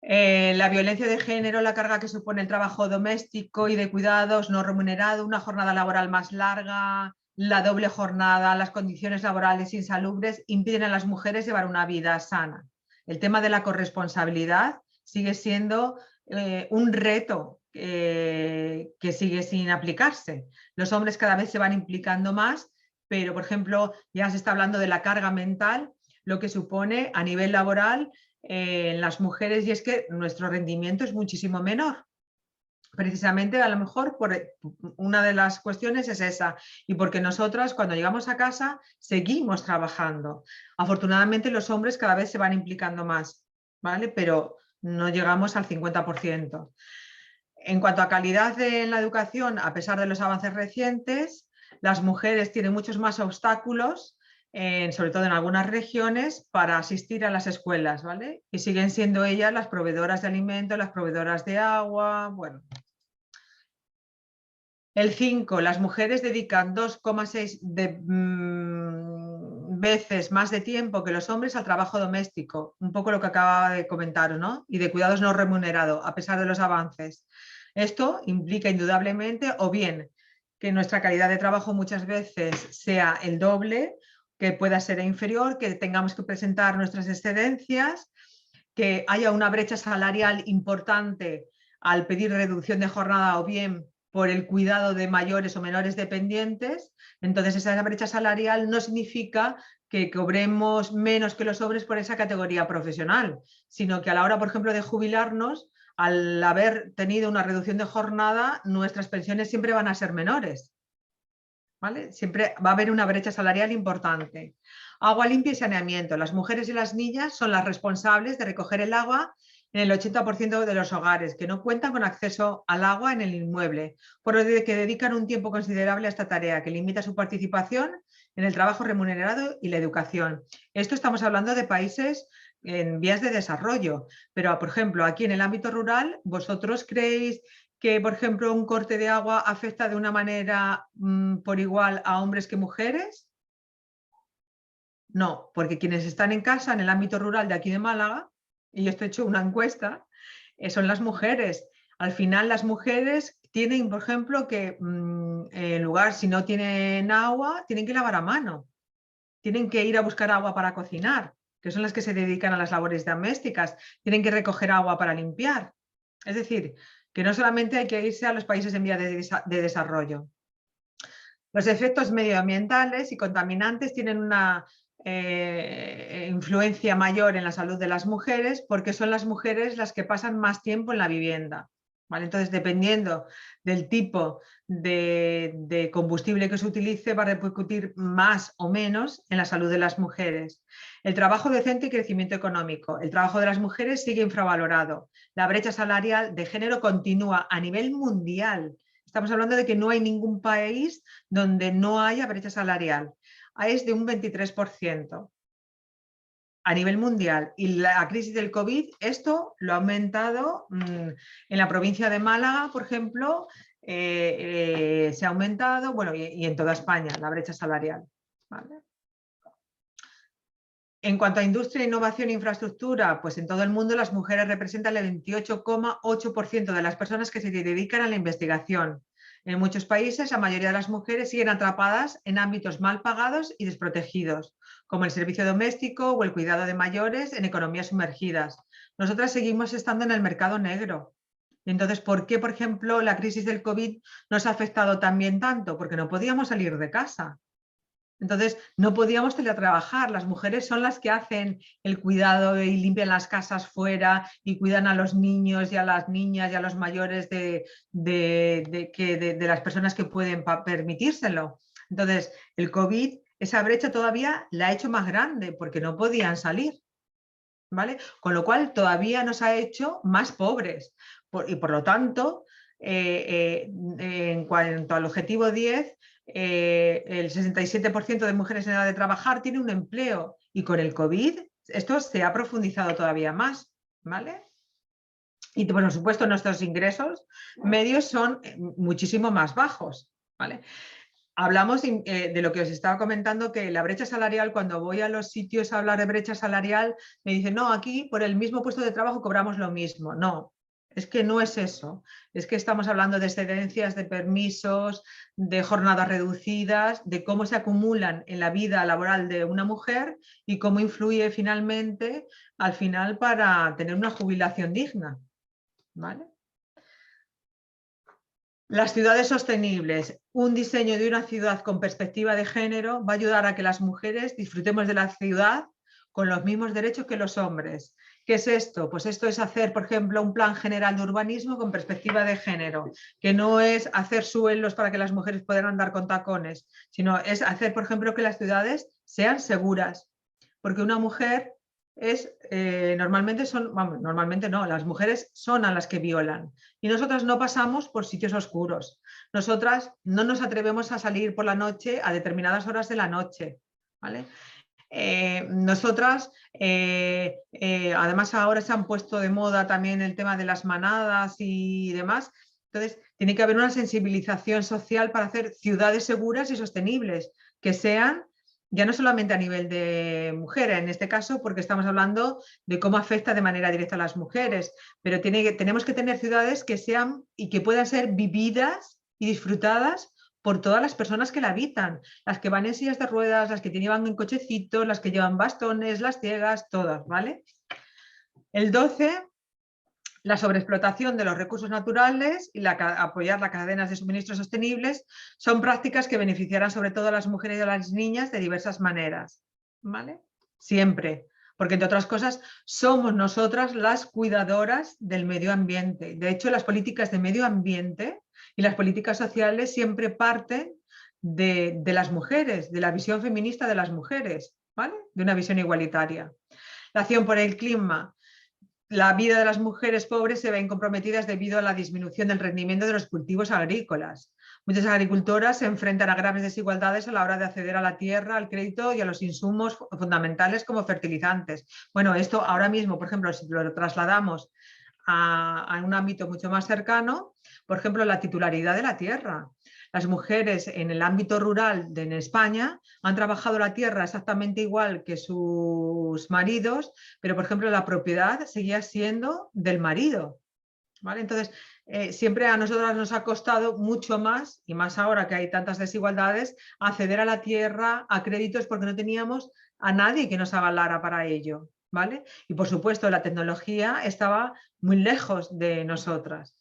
La violencia de género, la carga que supone el trabajo doméstico y de cuidados no remunerado, una jornada laboral más larga, la doble jornada, las condiciones laborales insalubres impiden a las mujeres llevar una vida sana. El tema de la corresponsabilidad sigue siendo un reto que sigue sin aplicarse. Los hombres cada vez se van implicando más, pero por ejemplo ya se está hablando de la carga mental, lo que supone a nivel laboral en las mujeres, y es que nuestro rendimiento es muchísimo menor. Precisamente a lo mejor una de las cuestiones es esa, y porque nosotras cuando llegamos a casa seguimos trabajando. Afortunadamente los hombres cada vez se van implicando más, ¿vale? Pero no llegamos al 50%. En cuanto a calidad en la educación, a pesar de los avances recientes, las mujeres tienen muchos más obstáculos sobre todo en algunas regiones, para asistir a las escuelas, ¿vale? Y siguen siendo ellas las proveedoras de alimentos, las proveedoras de agua, bueno. El 5, las mujeres dedican 2,6 veces más de tiempo que los hombres al trabajo doméstico, un poco lo que acababa de comentar, ¿no? Y de cuidados no remunerados, a pesar de los avances. Esto implica indudablemente o bien que nuestra calidad de trabajo muchas veces sea el doble, que pueda ser inferior, que tengamos que presentar nuestras excedencias, que haya una brecha salarial importante al pedir reducción de jornada o bien por el cuidado de mayores o menores dependientes. Entonces esa brecha salarial no significa que cobremos menos que los hombres por esa categoría profesional, sino que a la hora, por ejemplo, de jubilarnos, al haber tenido una reducción de jornada, nuestras pensiones siempre van a ser menores, ¿vale? Siempre va a haber una brecha salarial importante. Agua limpia y saneamiento. Las mujeres y las niñas son las responsables de recoger el agua en el 80% de los hogares que no cuentan con acceso al agua en el inmueble, por lo que dedican un tiempo considerable a esta tarea, que limita su participación en el trabajo remunerado y la educación. Esto estamos hablando de países en vías de desarrollo, pero por ejemplo, aquí en el ámbito rural, ¿vosotros creéis que, por ejemplo, un corte de agua afecta de una manera por igual a hombres que mujeres? No, porque quienes están en casa en el ámbito rural de aquí de Málaga, y esto he hecho una encuesta, son las mujeres. Al final las mujeres tienen, por ejemplo, que en lugar, si no tienen agua, tienen que lavar a mano. Tienen que ir a buscar agua para cocinar, que son las que se dedican a las labores domésticas. Tienen que recoger agua para limpiar. Es decir, que no solamente hay que irse a los países en vía de desarrollo. Los efectos medioambientales y contaminantes tienen una influencia mayor en la salud de las mujeres porque son las mujeres las que pasan más tiempo en la vivienda, ¿vale? Entonces, dependiendo del tipo de combustible que se utilice, va a repercutir más o menos en la salud de las mujeres. El trabajo decente y crecimiento económico. El trabajo de las mujeres sigue infravalorado. La brecha salarial de género continúa a nivel mundial. Estamos hablando de que no hay ningún país donde no haya brecha salarial. Es de un 23% a nivel mundial. Y la crisis del COVID, esto lo ha aumentado en la provincia de Málaga, por ejemplo, se ha aumentado, bueno, y en toda España, la brecha salarial. ¿Vale? En cuanto a industria, innovación e infraestructura, pues en todo el mundo las mujeres representan el 28,8% de las personas que se dedican a la investigación. En muchos países, la mayoría de las mujeres siguen atrapadas en ámbitos mal pagados y desprotegidos, como el servicio doméstico o el cuidado de mayores en economías sumergidas. Nosotras seguimos estando en el mercado negro. Entonces, ¿por qué, por ejemplo, la crisis del COVID nos ha afectado también tanto? Porque no podíamos salir de casa. Entonces, no podíamos teletrabajar. Las mujeres son las que hacen el cuidado y limpian las casas fuera y cuidan a los niños y a las niñas y a los mayores de las personas que pueden permitírselo. Entonces, el COVID, esa brecha todavía la ha hecho más grande porque no podían salir, ¿vale? Con lo cual, todavía nos ha hecho más pobres. Y por lo tanto, en cuanto al objetivo 10, el 67% de mujeres en edad de trabajar tiene un empleo y con el COVID esto se ha profundizado todavía más, ¿vale? Y por supuesto nuestros ingresos medios son muchísimo más bajos, ¿vale? Hablamos de lo que os estaba comentando, que la brecha salarial, cuando voy a los sitios a hablar de brecha salarial, me dicen, no, aquí por el mismo puesto de trabajo cobramos lo mismo. No, es que no es eso. Es que estamos hablando de excedencias, de permisos, de jornadas reducidas, de cómo se acumulan en la vida laboral de una mujer y cómo influye finalmente, al final, para tener una jubilación digna, ¿vale? Las ciudades sostenibles. Un diseño de una ciudad con perspectiva de género va a ayudar a que las mujeres disfrutemos de la ciudad con los mismos derechos que los hombres. ¿Qué es esto? Pues esto es hacer, por ejemplo, un plan general de urbanismo con perspectiva de género, que no es hacer suelos para que las mujeres puedan andar con tacones, sino es hacer, por ejemplo, que las ciudades sean seguras, porque una mujer normalmente no, las mujeres son a las que violan y nosotras no pasamos por sitios oscuros. Nosotras no nos atrevemos a salir por la noche a determinadas horas de la noche, ¿vale? Nosotras, además ahora se han puesto de moda también el tema de las manadas y demás, entonces tiene que haber una sensibilización social para hacer ciudades seguras y sostenibles, que sean ya no solamente a nivel de mujeres, en este caso porque estamos hablando de cómo afecta de manera directa a las mujeres, pero tenemos que tener ciudades que sean y que puedan ser vividas y disfrutadas por todas las personas que la habitan, las que van en sillas de ruedas, las que llevan en cochecitos, las que llevan bastones, las ciegas, todas, ¿vale? El 12, la sobreexplotación de los recursos naturales y apoyar las cadenas de suministro sostenibles son prácticas que beneficiarán sobre todo a las mujeres y a las niñas de diversas maneras, ¿vale? Siempre, porque entre otras cosas somos nosotras las cuidadoras del medio ambiente. De hecho, las políticas de medio ambiente y las políticas sociales siempre parten de las mujeres, de la visión feminista de las mujeres, ¿vale? De una visión igualitaria. La acción por el clima. La vida de las mujeres pobres se ven comprometidas debido a la disminución del rendimiento de los cultivos agrícolas. Muchas agricultoras se enfrentan a graves desigualdades a la hora de acceder a la tierra, al crédito y a los insumos fundamentales como fertilizantes. Bueno, esto ahora mismo, por ejemplo, si lo trasladamos a un ámbito mucho más cercano, por ejemplo, la titularidad de la tierra. Las mujeres en el ámbito rural en España han trabajado la tierra exactamente igual que sus maridos, pero por ejemplo la propiedad seguía siendo del marido, ¿vale? Entonces, siempre a nosotras nos ha costado mucho más, y más ahora que hay tantas desigualdades, acceder a la tierra, a créditos, porque no teníamos a nadie que nos avalara para ello, ¿vale? Y por supuesto la tecnología estaba muy lejos de nosotras.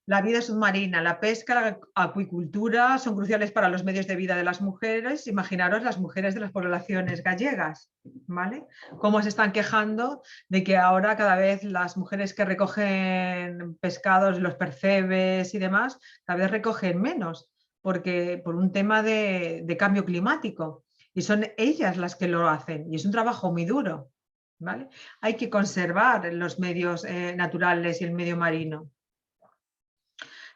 La vida submarina, la pesca, la acuicultura son cruciales para los medios de vida de las mujeres. Imaginaros las mujeres de las poblaciones gallegas, ¿vale? Cómo se están quejando de que ahora cada vez las mujeres que recogen pescados, los percebes y demás, cada vez recogen menos, porque por un tema de cambio climático. Y son ellas las que lo hacen y es un trabajo muy duro, ¿vale? Hay que conservar los medios naturales y el medio marino.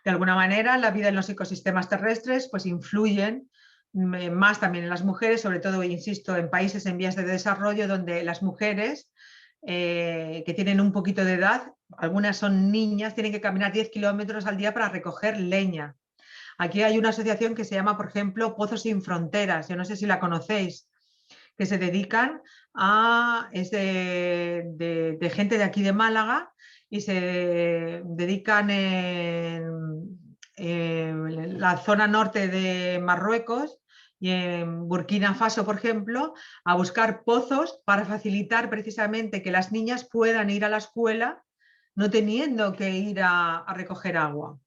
De alguna manera, la vida en los ecosistemas terrestres pues influyen más también en las mujeres, sobre todo, insisto, en países en vías de desarrollo donde las mujeres que tienen un poquito de edad, algunas son niñas, tienen que caminar 10 kilómetros al día para recoger leña. Aquí hay una asociación que se llama, por ejemplo, Pozos Sin Fronteras, yo no sé si la conocéis, que se dedican a, es de gente de aquí de Málaga, y se dedican en la zona norte de Marruecos y en Burkina Faso, por ejemplo, a buscar pozos para facilitar precisamente que las niñas puedan ir a la escuela no teniendo que ir a recoger agua.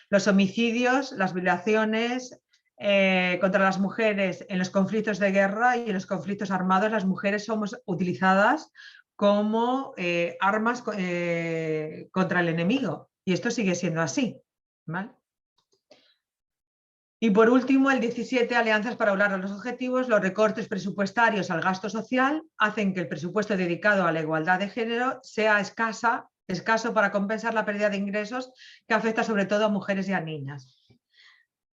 Los homicidios, las violaciones contra las mujeres en los conflictos de guerra y en los conflictos armados, las mujeres somos utilizadas como armas contra el enemigo. Y esto sigue siendo así, ¿vale? Y por último, el 17, alianzas para lograr los objetivos. Los recortes presupuestarios al gasto social hacen que el presupuesto dedicado a la igualdad de género sea escaso para compensar la pérdida de ingresos que afecta sobre todo a mujeres y a niñas.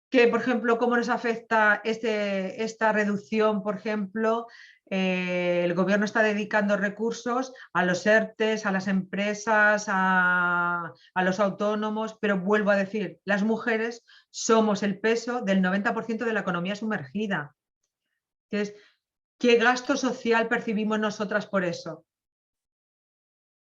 Que, por ejemplo, ¿cómo nos afecta esta reducción? Por ejemplo, el gobierno está dedicando recursos a los ERTEs, a las empresas, a los autónomos, pero vuelvo a decir, las mujeres somos el peso del 90% de la economía sumergida. Entonces, ¿qué gasto social percibimos nosotras por eso?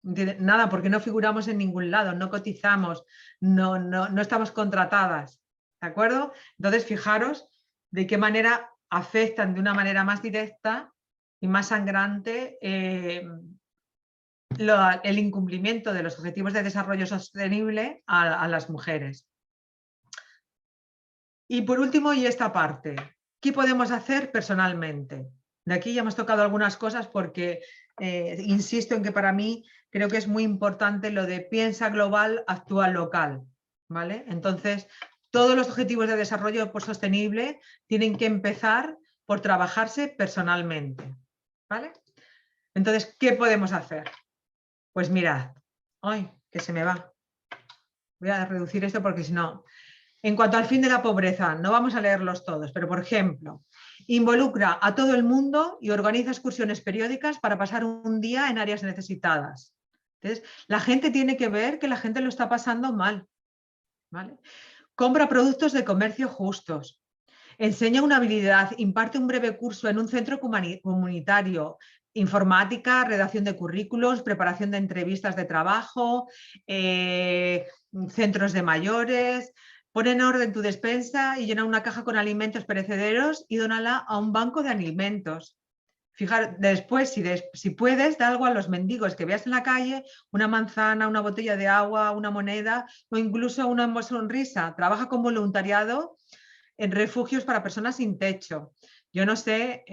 Nada, porque no figuramos en ningún lado, no cotizamos, no estamos contratadas. ¿De acuerdo? Entonces, fijaros de qué manera afectan de una manera más directa y más sangrante el incumplimiento de los objetivos de desarrollo sostenible a las mujeres. Y por último, y esta parte, ¿qué podemos hacer personalmente? De aquí ya hemos tocado algunas cosas porque insisto en que para mí creo que es muy importante lo de piensa global, actúa local, ¿vale? Entonces, todos los objetivos de desarrollo sostenible tienen que empezar por trabajarse personalmente, ¿vale? Entonces, ¿qué podemos hacer? Pues mirad, ¡ay, que se me va! Voy a reducir esto porque si no... En cuanto al fin de la pobreza, no vamos a leerlos todos, pero por ejemplo, involucra a todo el mundo y organiza excursiones periódicas para pasar un día en áreas necesitadas. Entonces, la gente tiene que ver que la gente lo está pasando mal, ¿vale? Compra productos de comercio justos. Enseña una habilidad, imparte un breve curso en un centro comunitario, informática, redacción de currículos, preparación de entrevistas de trabajo, centros de mayores. Pon en orden tu despensa y llena una caja con alimentos perecederos y dónala a un banco de alimentos. Fijar, después, si puedes, da algo a los mendigos que veas en la calle, una manzana, una botella de agua, una moneda o incluso una sonrisa. Trabaja con voluntariado en refugios para personas sin techo. Yo no sé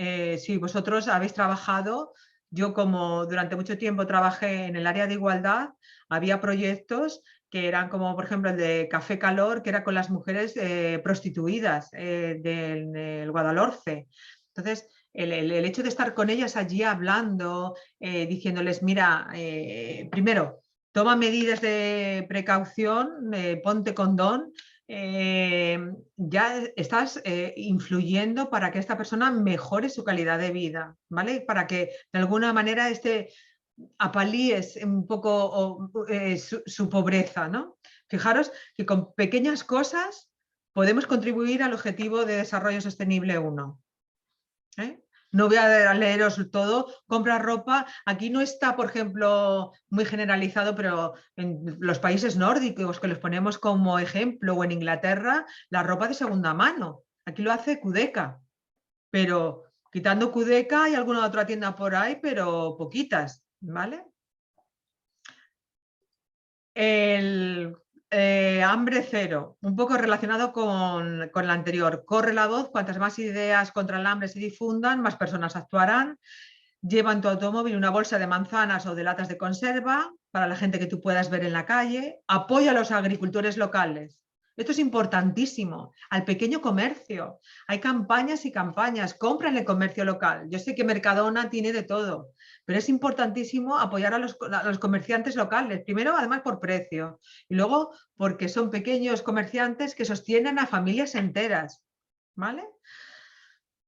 si vosotros habéis trabajado, yo como durante mucho tiempo trabajé en el área de igualdad, había proyectos que eran como por ejemplo el de Café Calor, que era con las mujeres prostituidas del Guadalhorce. Entonces, el hecho de estar con ellas allí hablando, diciéndoles, mira, primero, toma medidas de precaución, ponte condón, ya estás influyendo para que esta persona mejore su calidad de vida, ¿vale? Para que de alguna manera apalíes un poco su pobreza, ¿no? Fijaros que con pequeñas cosas podemos contribuir al objetivo de desarrollo sostenible 1. No voy a leeros todo, compra ropa, aquí no está, por ejemplo, muy generalizado, pero en los países nórdicos que los ponemos como ejemplo, o en Inglaterra, la ropa de segunda mano, aquí lo hace Kudeca, pero quitando Kudeca hay alguna otra tienda por ahí, pero poquitas, ¿vale? Hambre cero, un poco relacionado con la anterior. Corre la voz, cuantas más ideas contra el hambre se difundan, más personas actuarán. Lleva en tu automóvil una bolsa de manzanas o de latas de conserva para la gente que tú puedas ver en la calle. Apoya a los agricultores locales. Esto es importantísimo, al pequeño comercio. Hay campañas y campañas, compra en el comercio local. Yo sé que Mercadona tiene de todo, pero es importantísimo apoyar a los comerciantes locales, primero además por precio y luego porque son pequeños comerciantes que sostienen a familias enteras, ¿vale?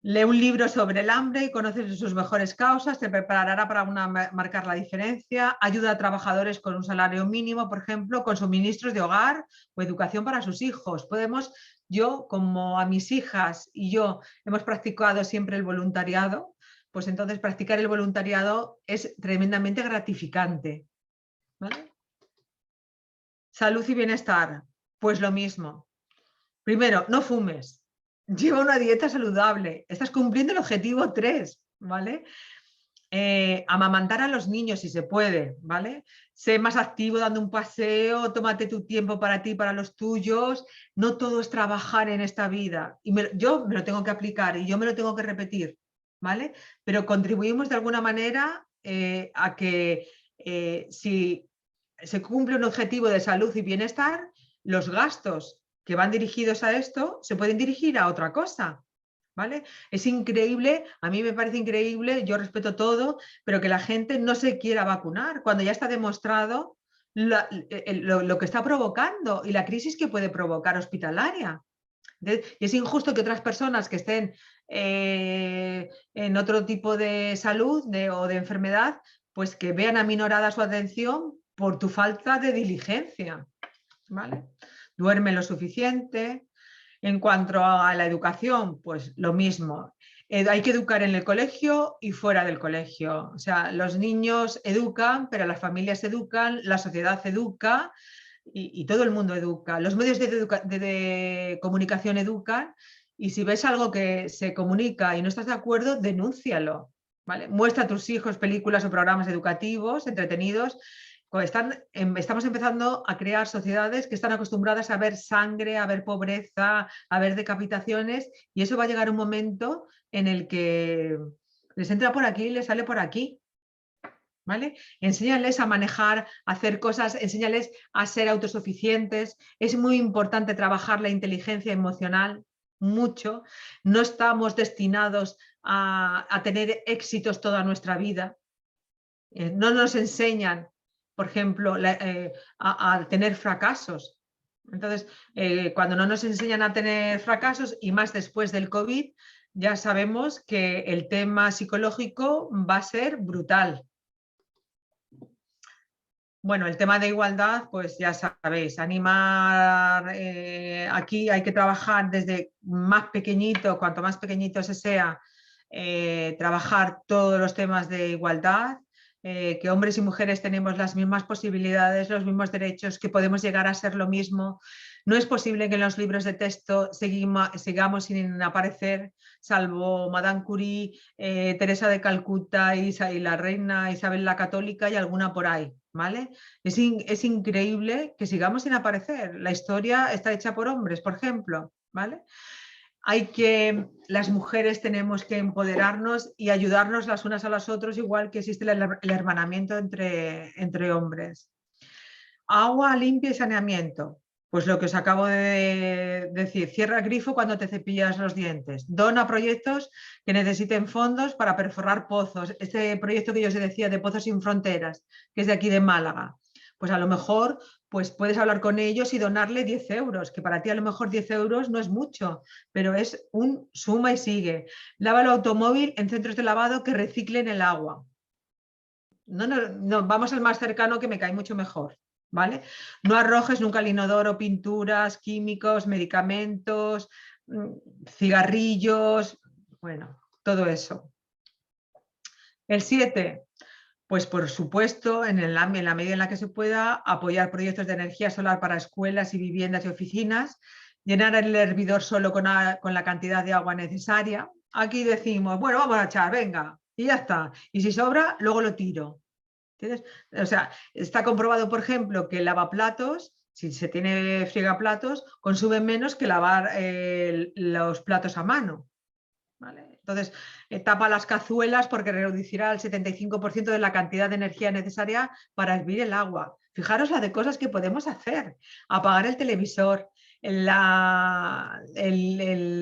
Lee un libro sobre el hambre y conoces sus mejores causas, te preparará para marcar la diferencia, ayuda a trabajadores con un salario mínimo, por ejemplo, con suministros de hogar o educación para sus hijos. Yo como a mis hijas y yo hemos practicado siempre el voluntariado, pues entonces practicar el voluntariado es tremendamente gratificante, ¿vale? Salud y bienestar, pues lo mismo. Primero, no fumes. Lleva una dieta saludable. Estás cumpliendo el objetivo 3, ¿vale? Amamantar a los niños si se puede, ¿vale? Sé más activo dando un paseo, tómate tu tiempo para ti, para los tuyos. No todo es trabajar en esta vida. Y yo me lo tengo que aplicar y yo me lo tengo que repetir, ¿vale? Pero contribuimos de alguna manera a que si se cumple un objetivo de salud y bienestar, los gastos que van dirigidos a esto se pueden dirigir a otra cosa, ¿vale? Es increíble, a mí me parece increíble, yo respeto todo, pero que la gente no se quiera vacunar cuando ya está demostrado lo que está provocando y la crisis que puede provocar hospitalaria. Y es injusto que otras personas que estén en otro tipo de salud o de enfermedad, pues que vean aminorada su atención por tu falta de diligencia, ¿vale? Duerme lo suficiente. En cuanto a la educación, pues lo mismo. Hay que educar en el colegio y fuera del colegio. O sea, los niños educan, pero las familias educan, la sociedad educa y todo el mundo educa. Los medios de comunicación educan y si ves algo que se comunica y no estás de acuerdo, denúncialo, ¿vale? Muestra a tus hijos películas o programas educativos entretenidos. Estamos empezando a crear sociedades que están acostumbradas a ver sangre, a ver pobreza, a ver decapitaciones y eso va a llegar un momento en el que les entra por aquí y les sale por aquí, ¿vale? Enséñales a manejar, a hacer cosas, enséñales a ser autosuficientes. Es muy importante trabajar la inteligencia emocional, mucho. No estamos destinados a tener éxitos toda nuestra vida. No nos enseñan, por ejemplo, a tener fracasos. Entonces, cuando no nos enseñan a tener fracasos, y más después del COVID, ya sabemos que el tema psicológico va a ser brutal. Bueno, el tema de igualdad, pues ya sabéis, animar, aquí hay que trabajar desde más pequeñito, cuanto más pequeñito se sea, trabajar todos los temas de igualdad, que hombres y mujeres tenemos las mismas posibilidades, los mismos derechos, que podemos llegar a ser lo mismo. No es posible que en los libros de texto sigamos sin aparecer, salvo Madame Curie, Teresa de Calcuta y la reina Isabel la Católica y alguna por ahí, ¿vale? Es increíble que sigamos sin aparecer. La historia está hecha por hombres, por ejemplo, ¿vale? Las mujeres tenemos que empoderarnos y ayudarnos las unas a las otras, igual que existe el hermanamiento entre hombres. Agua limpia y saneamiento. Pues lo que os acabo de decir, cierra el grifo cuando te cepillas los dientes. Dona proyectos que necesiten fondos para perforar pozos. Este proyecto que yo os decía de Pozos Sin Fronteras, que es de aquí de Málaga. Pues a lo mejor pues puedes hablar con ellos y donarle 10 euros, que para ti a lo mejor 10 euros no es mucho, pero es un suma y sigue. Lava el automóvil en centros de lavado que reciclen el agua. No, vamos al más cercano que me cae mucho mejor. ¿Vale? No arrojes nunca al inodoro pinturas, químicos, medicamentos, cigarrillos, bueno, todo eso. El 7, pues por supuesto, en la medida en la que se pueda, apoyar proyectos de energía solar para escuelas y viviendas y oficinas, llenar el hervidor solo con la cantidad de agua necesaria. Aquí decimos, bueno, vamos a echar, venga, y ya está. Y si sobra, luego lo tiro. ¿Entiendes? O sea, está comprobado, por ejemplo, que el lavaplatos, si se tiene friegaplatos, consume menos que lavar los platos a mano. ¿Vale? Entonces, tapa las cazuelas porque reducirá el 75% de la cantidad de energía necesaria para hervir el agua. Fijaros la de cosas que podemos hacer. Apagar el televisor, el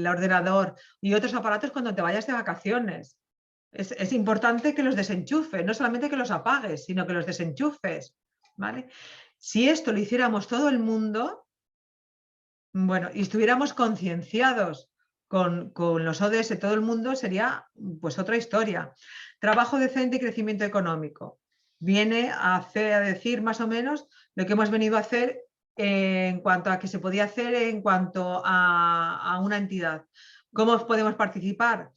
ordenador y otros aparatos cuando te vayas de vacaciones. Es importante que los desenchufes, no solamente que los apagues, sino que los desenchufes, ¿vale? Si esto lo hiciéramos todo el mundo, bueno, y estuviéramos concienciados con los ODS, todo el mundo, sería pues otra historia. Trabajo decente y crecimiento económico. Viene a decir más o menos lo que hemos venido a hacer en cuanto a que se podía hacer en cuanto a una entidad. ¿Cómo podemos participar?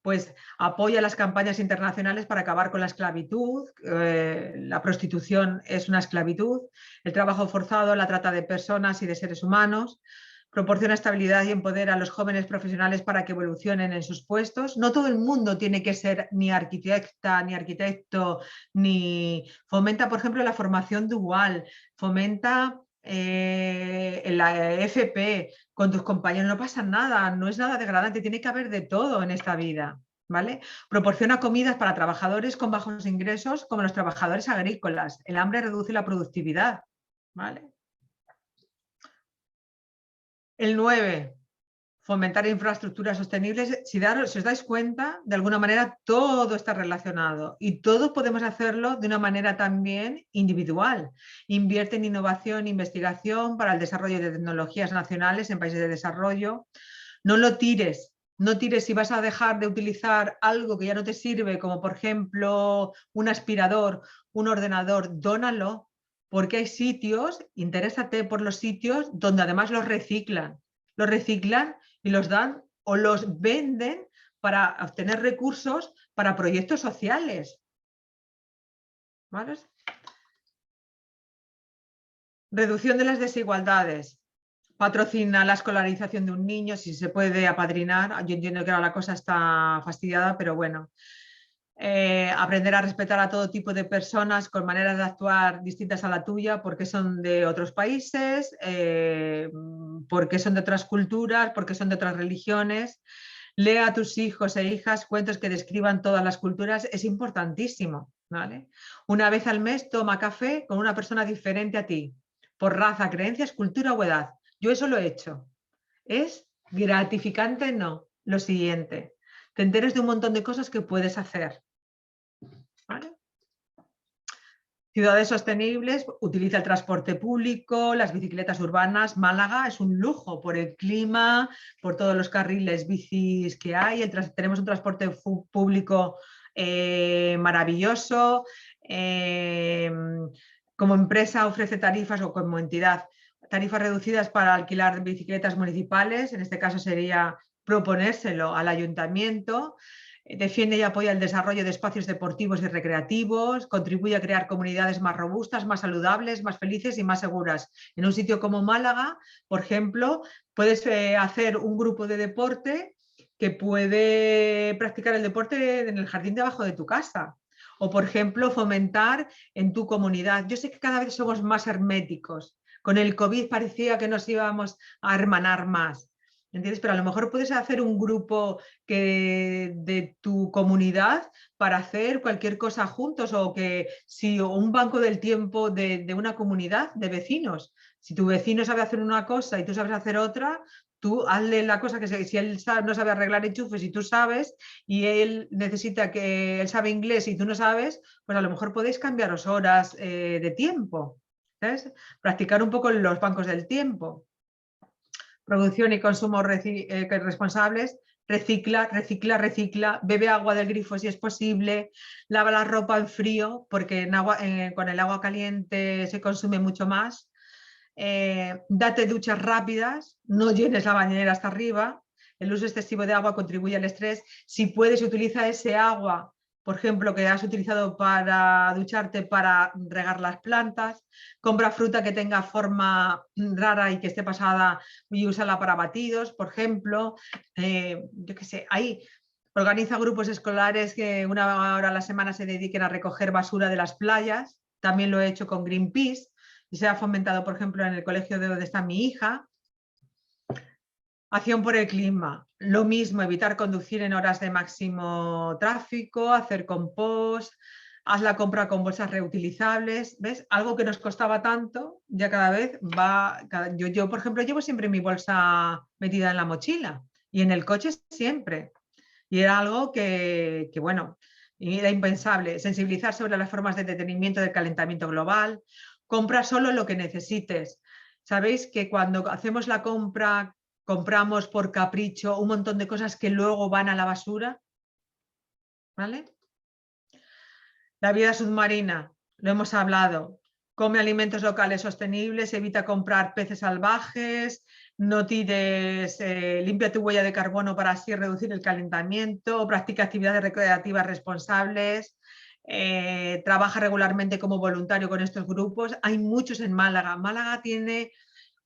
Pues apoya las campañas internacionales para acabar con la esclavitud. La prostitución es una esclavitud, el trabajo forzado, la trata de personas y de seres humanos. Proporciona estabilidad y empodera a los jóvenes profesionales para que evolucionen en sus puestos. No todo el mundo tiene que ser ni arquitecta, ni arquitecto, ni fomenta, por ejemplo, la formación dual, fomenta la FP con tus compañeros, no pasa nada, no es nada degradante, tiene que haber de todo en esta vida, ¿vale? Proporciona comidas para trabajadores con bajos ingresos como los trabajadores agrícolas. El hambre reduce la productividad, ¿vale? El 9, fomentar infraestructuras sostenibles. Si os dais cuenta, de alguna manera todo está relacionado y todos podemos hacerlo de una manera también individual. Invierte en innovación e investigación para el desarrollo de tecnologías nacionales en países de desarrollo. No lo tires. No tires si vas a dejar de utilizar algo que ya no te sirve, como por ejemplo un aspirador, un ordenador, dónalo, porque hay sitios, interésate por los sitios donde además los reciclan y los dan o los venden para obtener recursos para proyectos sociales. ¿Vale? Reducción de las desigualdades. Patrocina la escolarización de un niño, si se puede apadrinar. Yo entiendo que ahora la cosa está fastidiada, pero bueno. Aprender a respetar a todo tipo de personas con maneras de actuar distintas a la tuya, porque son de otros países, porque son de otras culturas, porque son de otras religiones. Lee a tus hijos e hijas cuentos que describan todas las culturas, es importantísimo, ¿vale? Una vez al mes toma café con una persona diferente a ti, por raza, creencias, cultura o edad. Yo eso lo he hecho. ¿Es gratificante? No. Lo siguiente, te enteres de un montón de cosas que puedes hacer. ¿Vale? Ciudades sostenibles, utiliza el transporte público, las bicicletas urbanas. Málaga es un lujo por el clima, por todos los carriles bicis que hay. Tenemos un transporte público maravilloso. Como empresa ofrece tarifas, o como entidad, tarifas reducidas para alquilar bicicletas municipales. En este caso sería proponérselo al ayuntamiento. Defiende y apoya el desarrollo de espacios deportivos y recreativos, contribuye a crear comunidades más robustas, más saludables, más felices y más seguras. En un sitio como Málaga, por ejemplo, puedes hacer un grupo de deporte que puede practicar el deporte en el jardín debajo de tu casa. O, por ejemplo, fomentar en tu comunidad. Yo sé que cada vez somos más herméticos. Con el COVID parecía que nos íbamos a hermanar más. ¿Entiendes? Pero a lo mejor puedes hacer un grupo de tu comunidad para hacer cualquier cosa juntos, o que si un banco del tiempo de una comunidad de vecinos. Si tu vecino sabe hacer una cosa y tú sabes hacer otra, tú hazle la cosa que si él no sabe arreglar enchufes y tú sabes, y él necesita que él sabe inglés y tú no sabes, pues a lo mejor podéis cambiaros horas de tiempo. ¿Sabes? Practicar un poco los bancos del tiempo. Producción y consumo responsables, recicla, bebe agua del grifo si es posible, lava la ropa en frío, porque con el agua caliente se consume mucho más, date duchas rápidas, no llenes la bañera hasta arriba, el uso excesivo de agua contribuye al estrés. Si puedes, utiliza ese agua, por ejemplo, que has utilizado para ducharte, para regar las plantas. Compra fruta que tenga forma rara y que esté pasada y úsala para batidos, por ejemplo. Yo qué sé, ahí organiza grupos escolares que 1 hora a la semana se dediquen a recoger basura de las playas. También lo he hecho con Greenpeace y se ha fomentado, por ejemplo, en el colegio de donde está mi hija. Acción por el clima, lo mismo, evitar conducir en horas de máximo tráfico, hacer compost, haz la compra con bolsas reutilizables, ¿ves? Algo que nos costaba tanto, ya cada vez va... Yo, por ejemplo, llevo siempre mi bolsa metida en la mochila y en el coche siempre. Y era algo que bueno, era impensable. Sensibilizar sobre las formas de detenimiento del calentamiento global. Compra solo lo que necesites. ¿Sabéis que cuando hacemos la compra, compramos por capricho un montón de cosas que luego van a la basura? ¿Vale? La vida submarina, lo hemos hablado. Come alimentos locales sostenibles, evita comprar peces salvajes, no tires, limpia tu huella de carbono para así reducir el calentamiento, practica actividades recreativas responsables, trabaja regularmente como voluntario con estos grupos. Hay muchos en Málaga. Málaga tiene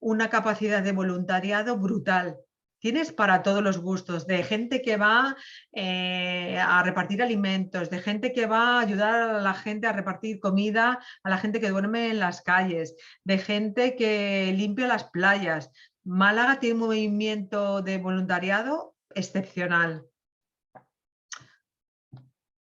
una capacidad de voluntariado brutal. Tienes para todos los gustos, de gente que va a repartir alimentos, de gente que va a ayudar a la gente a repartir comida, a la gente que duerme en las calles, de gente que limpia las playas. Málaga tiene un movimiento de voluntariado excepcional.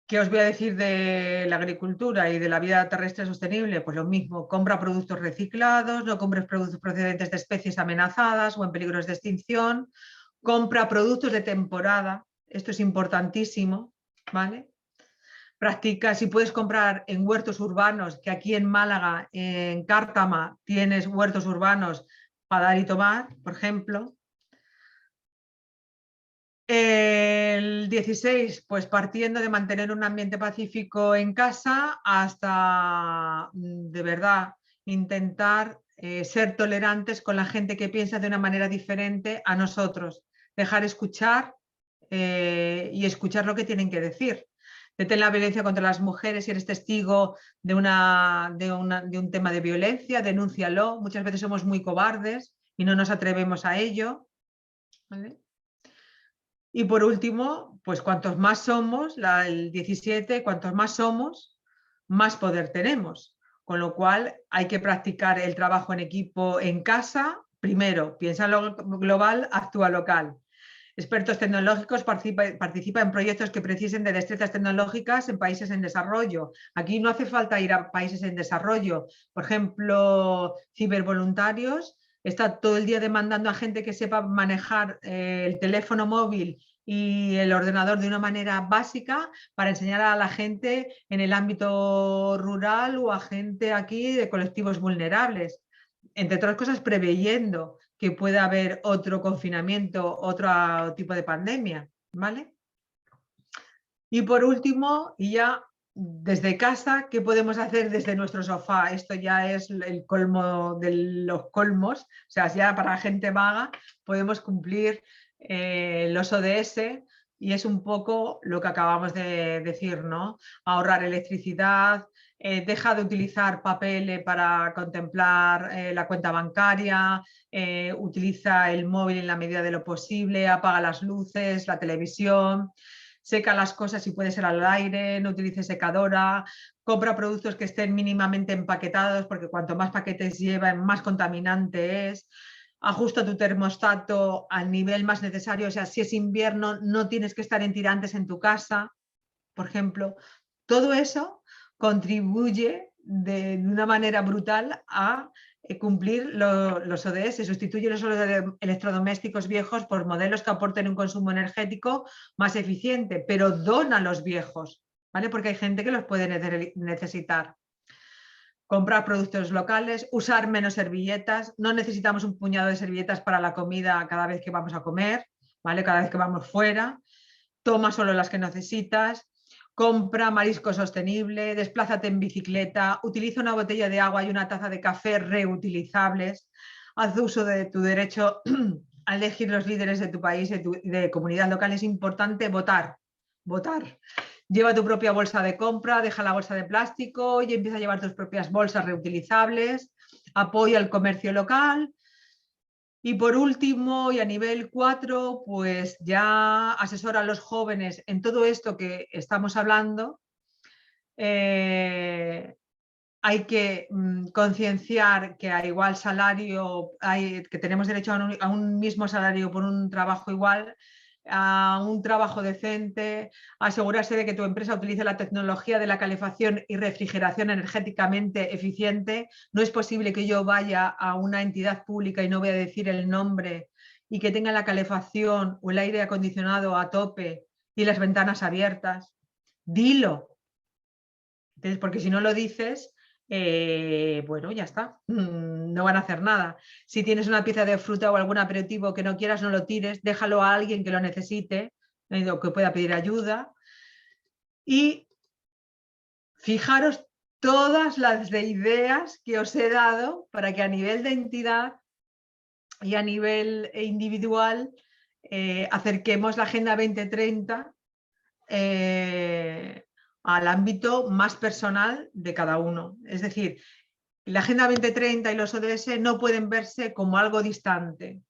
¿Qué os voy a decir de la agricultura y de la vida terrestre sostenible? Pues lo mismo, compra productos reciclados, no compres productos procedentes de especies amenazadas o en peligro de extinción, compra productos de temporada, esto es importantísimo, ¿vale? Practica, si puedes comprar en huertos urbanos, que aquí en Málaga, en Cártama, tienes huertos urbanos para dar y tomar, por ejemplo. El 16, pues partiendo de mantener un ambiente pacífico en casa hasta de verdad intentar ser tolerantes con la gente que piensa de una manera diferente a nosotros. Dejar escuchar y escuchar lo que tienen que decir. Detén la violencia contra las mujeres. Si eres testigo de un tema de violencia, denúncialo. Muchas veces somos muy cobardes y no nos atrevemos a ello. ¿Vale? Y por último, pues cuantos más somos, el 17, cuantos más somos, más poder tenemos. Con lo cual hay que practicar el trabajo en equipo en casa. Primero, piensa en lo global, actúa local. Expertos tecnológicos, participa en proyectos que precisen de destrezas tecnológicas en países en desarrollo. Aquí no hace falta ir a países en desarrollo. Por ejemplo, cibervoluntarios. Está todo el día demandando a gente que sepa manejar el teléfono móvil y el ordenador de una manera básica para enseñar a la gente en el ámbito rural o a gente aquí de colectivos vulnerables, entre otras cosas preveyendo que pueda haber otro confinamiento, otro tipo de pandemia, ¿vale? Y por último, y ya desde casa, ¿qué podemos hacer desde nuestro sofá? Esto ya es el colmo de los colmos, o sea, ya para gente vaga podemos cumplir los ODS y es un poco lo que acabamos de decir, ¿no? Ahorrar electricidad, deja de utilizar papel para contemplar la cuenta bancaria, utiliza el móvil en la medida de lo posible, apaga las luces, la televisión, seca las cosas si puede ser al aire, no utilice secadora, compra productos que estén mínimamente empaquetados porque cuanto más paquetes llevan, más contaminante es. Ajusta tu termostato al nivel más necesario, o sea, si es invierno no tienes que estar en tirantes en tu casa, por ejemplo. Todo eso contribuye de una manera brutal a cumplir los ODS, sustituye los electrodomésticos viejos por modelos que aporten un consumo energético más eficiente, pero dona los viejos, ¿vale? Porque hay gente que los puede necesitar. Comprar productos locales, usar menos servilletas, no necesitamos un puñado de servilletas para la comida cada vez que vamos a comer, ¿vale? Cada vez que vamos fuera, toma solo las que necesitas, compra marisco sostenible, desplázate en bicicleta, utiliza una botella de agua y una taza de café reutilizables, haz uso de tu derecho a elegir los líderes de tu país, de comunidad local. Es importante votar, votar. Lleva tu propia bolsa de compra, deja la bolsa de plástico y empieza a llevar tus propias bolsas reutilizables, apoya el comercio local. Y por último, y a nivel 4, pues ya asesora a los jóvenes en todo esto que estamos hablando. Hay que concienciar que a igual salario, que tenemos derecho a un mismo salario por un trabajo igual, a un trabajo decente, asegurarse de que tu empresa utilice la tecnología de la calefacción y refrigeración energéticamente eficiente. No es posible que yo vaya a una entidad pública y no voy a decir el nombre y que tenga la calefacción o el aire acondicionado a tope y las ventanas abiertas. Dilo. Entonces, porque si no lo dices, bueno, ya está, no van a hacer nada. Si tienes una pieza de fruta o algún aperitivo que no quieras, no lo tires, déjalo a alguien que lo necesite o que pueda pedir ayuda. Y fijaros todas las ideas que os he dado para que a nivel de entidad y a nivel individual acerquemos la Agenda 2030 al ámbito más personal de cada uno. Es decir, la Agenda 2030 y los ODS no pueden verse como algo distante.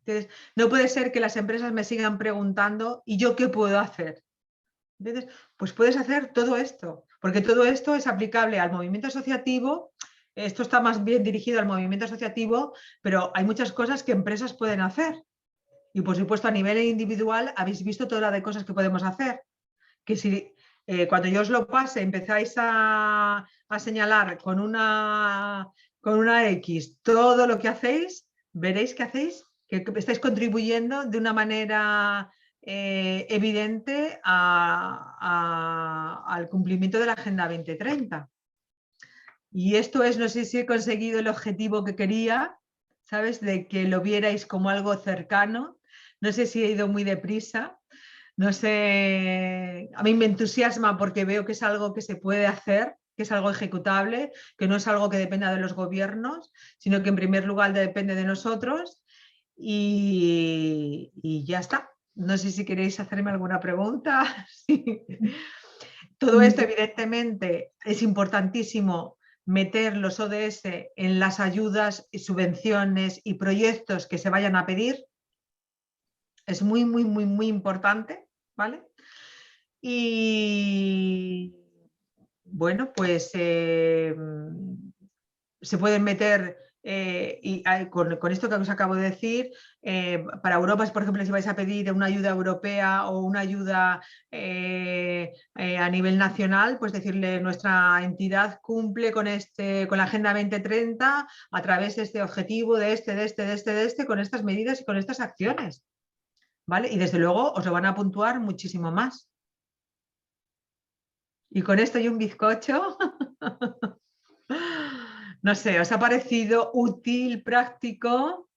Entonces, no puede ser que las empresas me sigan preguntando ¿y yo qué puedo hacer? Entonces, pues puedes hacer todo esto, porque todo esto es aplicable al movimiento asociativo. Esto está más bien dirigido al movimiento asociativo, pero hay muchas cosas que empresas pueden hacer. Y por supuesto, a nivel individual, habéis visto toda la de cosas que podemos hacer. Que si cuando yo os lo pase empezáis a señalar con una X todo lo que hacéis, veréis que hacéis, que estáis contribuyendo de una manera evidente al cumplimiento de la Agenda 2030. Y esto es, no sé si he conseguido el objetivo que quería, ¿sabes? De que lo vierais como algo cercano. No sé si he ido muy deprisa. No sé, a mí me entusiasma porque veo que es algo que se puede hacer, que es algo ejecutable, que no es algo que dependa de los gobiernos, sino que en primer lugar depende de nosotros y ya está. No sé si queréis hacerme alguna pregunta. Sí. Todo esto, evidentemente, es importantísimo meter los ODS en las ayudas, subvenciones y proyectos que se vayan a pedir. Es muy, muy, muy, muy importante, ¿vale? Y bueno, pues se pueden meter, con esto que os acabo de decir, para Europa, por ejemplo, si vais a pedir una ayuda europea o una ayuda a nivel nacional, pues decirle nuestra entidad cumple con la Agenda 2030 a través de este objetivo, de este, con estas medidas y con estas acciones. ¿vale? Y desde luego os lo van a puntuar muchísimo más. Y con esto y un bizcocho, no sé, ¿os ha parecido útil, práctico?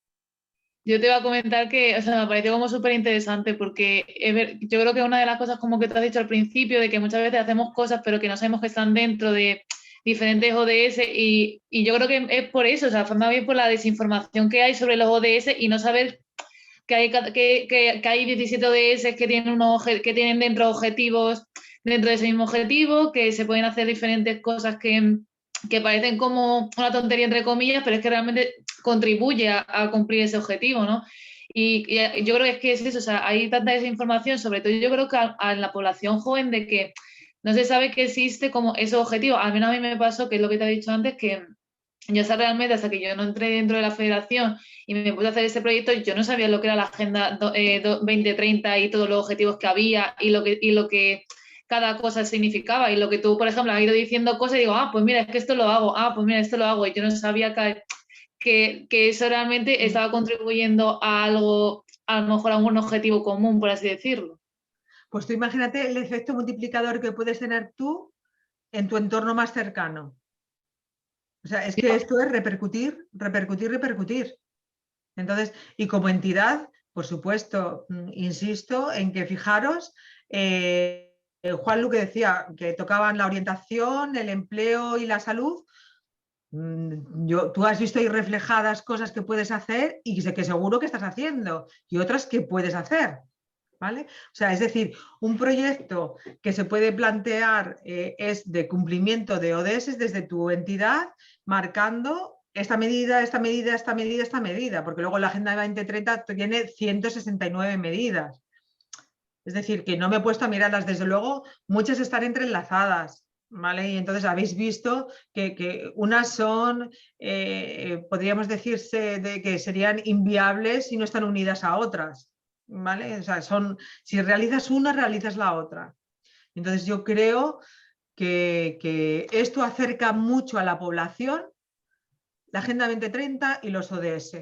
Yo te iba a comentar que, o sea, me pareció como súper interesante porque yo creo que una de las cosas como que te has dicho al principio, de que muchas veces hacemos cosas pero que no sabemos que están dentro de diferentes ODS y yo creo que es por eso, o sea, fue más bien por la desinformación que hay sobre los ODS y no saber que hay 17 ODS que tienen, que tienen dentro objetivos, dentro de ese mismo objetivo, que se pueden hacer diferentes cosas que parecen como una tontería entre comillas, pero es que realmente contribuye a cumplir ese objetivo, ¿no? Y yo creo que es eso, o sea, hay tanta desinformación, sobre todo yo creo que a la población joven, de que no se sabe que existe como ese objetivo. Al menos a mí me pasó, que es lo que te he dicho antes, que yo realmente hasta que yo no entré dentro de la federación y me puse a hacer este proyecto, yo no sabía lo que era la Agenda 2030 y todos los objetivos que había y lo que cada cosa significaba. Y lo que tú, por ejemplo, has ido diciendo cosas y digo, ah, pues mira, es que esto lo hago, ah, pues mira, esto lo hago. Y yo no sabía que eso realmente estaba contribuyendo a algo, a lo mejor a un objetivo común, por así decirlo. Pues tú imagínate el efecto multiplicador que puedes tener tú en tu entorno más cercano. O sea, es que esto es repercutir, repercutir, repercutir. Entonces, y como entidad, por supuesto, insisto en que fijaros, Juan Luque decía que tocaban la orientación, el empleo y la salud. Tú has visto ahí reflejadas cosas que puedes hacer y que seguro que estás haciendo y otras que puedes hacer. ¿Vale? O sea, es decir, un proyecto que se puede plantear es de cumplimiento de ODS desde tu entidad, marcando esta medida, esta medida, esta medida, esta medida, porque luego la Agenda 2030 tiene 169 medidas. Es decir, que no me he puesto a mirarlas, desde luego, muchas están entrelazadas. ¿Vale? Y entonces habéis visto que unas son, podríamos decirse, de que serían inviables si no están unidas a otras. ¿Vale? O sea, si realizas una, realizas la otra. Entonces yo creo que esto acerca mucho a la población, la Agenda 2030 y los ODS.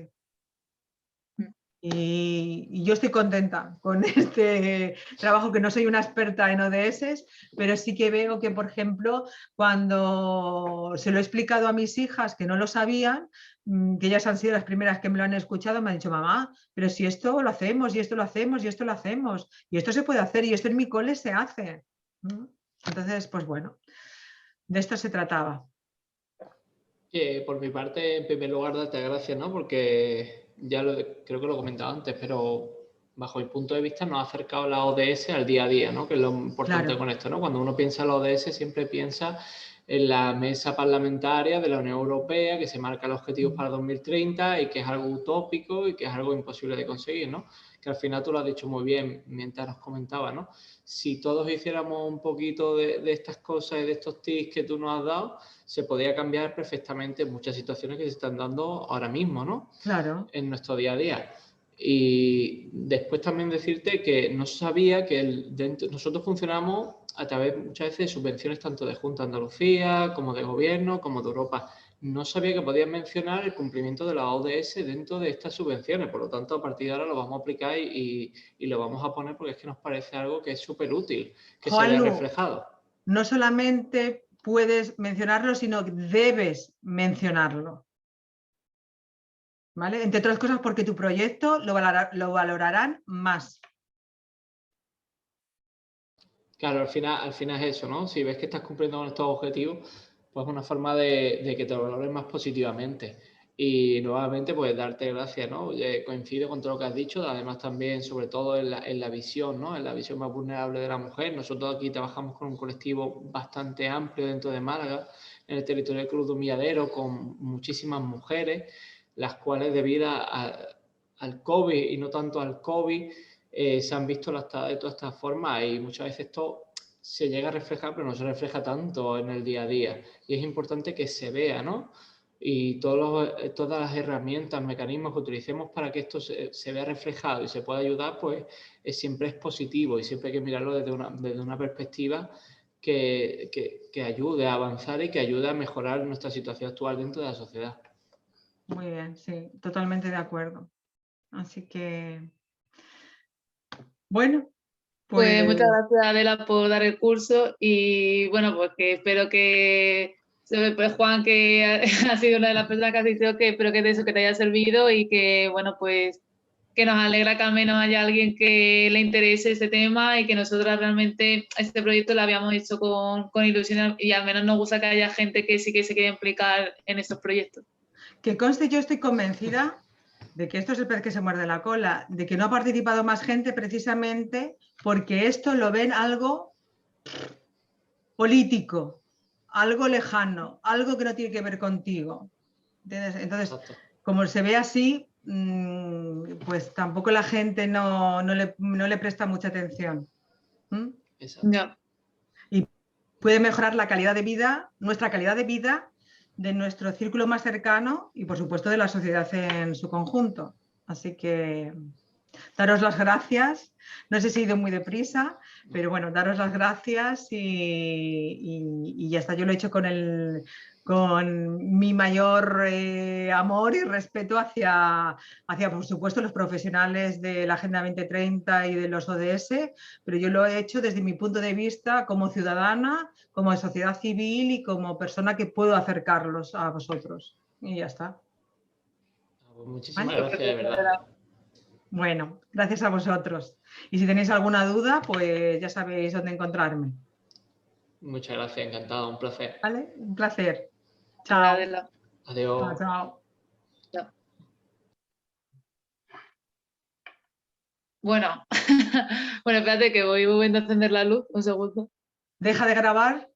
Y yo estoy contenta con este trabajo, que no soy una experta en ODS, pero sí que veo que, por ejemplo, cuando se lo he explicado a mis hijas que no lo sabían, que ellas han sido las primeras que me lo han escuchado, me han dicho, mamá, pero si esto lo hacemos, y esto lo hacemos, y esto lo hacemos, y esto se puede hacer, y esto en mi cole se hace. Entonces, pues bueno, de esto se trataba. Por mi parte, en primer lugar, darte gracias, ¿no? Porque ya creo que lo he comentado antes, pero bajo mi punto de vista nos ha acercado la ODS al día a día, ¿no? Que es lo importante con esto, ¿no? Cuando uno piensa en la ODS siempre piensa en la mesa parlamentaria de la Unión Europea, que se marca los objetivos para 2030 y que es algo utópico y que es algo imposible de conseguir, ¿no? Que al final tú lo has dicho muy bien mientras nos comentaba, ¿no? Si todos hiciéramos un poquito de estas cosas y de estos tips que tú nos has dado, se podría cambiar perfectamente muchas situaciones que se están dando ahora mismo, ¿no? Claro. En nuestro día a día. Y después también decirte que no sabía que nosotros funcionamos a través muchas veces de subvenciones tanto de Junta de Andalucía como de Gobierno como de Europa. No sabía que podías mencionar el cumplimiento de la ODS dentro de estas subvenciones, por lo tanto a partir de ahora lo vamos a aplicar y lo vamos a poner porque es que nos parece algo que es súper útil, que se vea reflejado. No solamente puedes mencionarlo, sino que debes mencionarlo. ¿Vale? Entre otras cosas porque tu proyecto lo valorarán más. Claro, al final es eso, ¿no? Si ves que estás cumpliendo con estos objetivos, pues es una forma de que te lo valoren más positivamente. Y nuevamente, pues darte gracias, ¿no? Coincido con todo lo que has dicho, además también, sobre todo en la visión, ¿no? En la visión más vulnerable de la mujer. Nosotros aquí trabajamos con un colectivo bastante amplio dentro de Málaga, en el territorio del Cruz de Humilladero, con muchísimas mujeres, las cuales debido al COVID y no tanto al COVID, se han visto de todas estas formas y muchas veces esto se llega a reflejar, pero no se refleja tanto en el día a día. Y es importante que se vea, ¿no? Y todas las herramientas, mecanismos que utilicemos para que esto se vea reflejado y se pueda ayudar, pues siempre es positivo y siempre hay que mirarlo desde una perspectiva que ayude a avanzar y que ayude a mejorar nuestra situación actual dentro de la sociedad. Muy bien, sí, totalmente de acuerdo. Así que Bueno, Pues pues muchas gracias, Adela, por dar el curso y bueno, pues que espero que pues, Juan, que ha sido una de las personas que has dicho, que espero que de eso que te haya servido y que bueno, pues que nos alegra que al menos haya alguien que le interese este tema y que nosotras realmente este proyecto lo habíamos hecho con ilusión y al menos nos gusta que haya gente que sí que se quiera implicar en estos proyectos. que conste, yo estoy convencida de que esto es el pez que se muerde la cola, de que no ha participado más gente precisamente porque esto lo ven algo político, algo lejano, algo que no tiene que ver contigo. ¿Entiendes? Entonces, Exacto. como se ve así, pues tampoco la gente no le presta mucha atención. ¿Mm? Exacto. Ya. Y puede mejorar la calidad de vida, nuestra calidad de vida, de nuestro círculo más cercano y, por supuesto, de la sociedad en su conjunto. Así que daros las gracias. No sé si he ido muy deprisa, pero bueno, daros las gracias y ya está. Yo lo he hecho con mi mayor amor y respeto hacia, por supuesto, los profesionales de la Agenda 2030 y de los ODS, pero yo lo he hecho desde mi punto de vista como ciudadana, como sociedad civil y como persona que puedo acercarlos a vosotros. Y ya está. Muchísimas ¿Vale? gracias, de verdad. Bueno, gracias a vosotros. Y si tenéis alguna duda, pues ya sabéis dónde encontrarme. Muchas gracias, encantado, un placer. ¿Vale? Un placer. Venga, Chao. Adela. Adiós. Chao, chao. Chao. Bueno, bueno, espérate que voy volviendo a encender la luz, un segundo. Deja de grabar.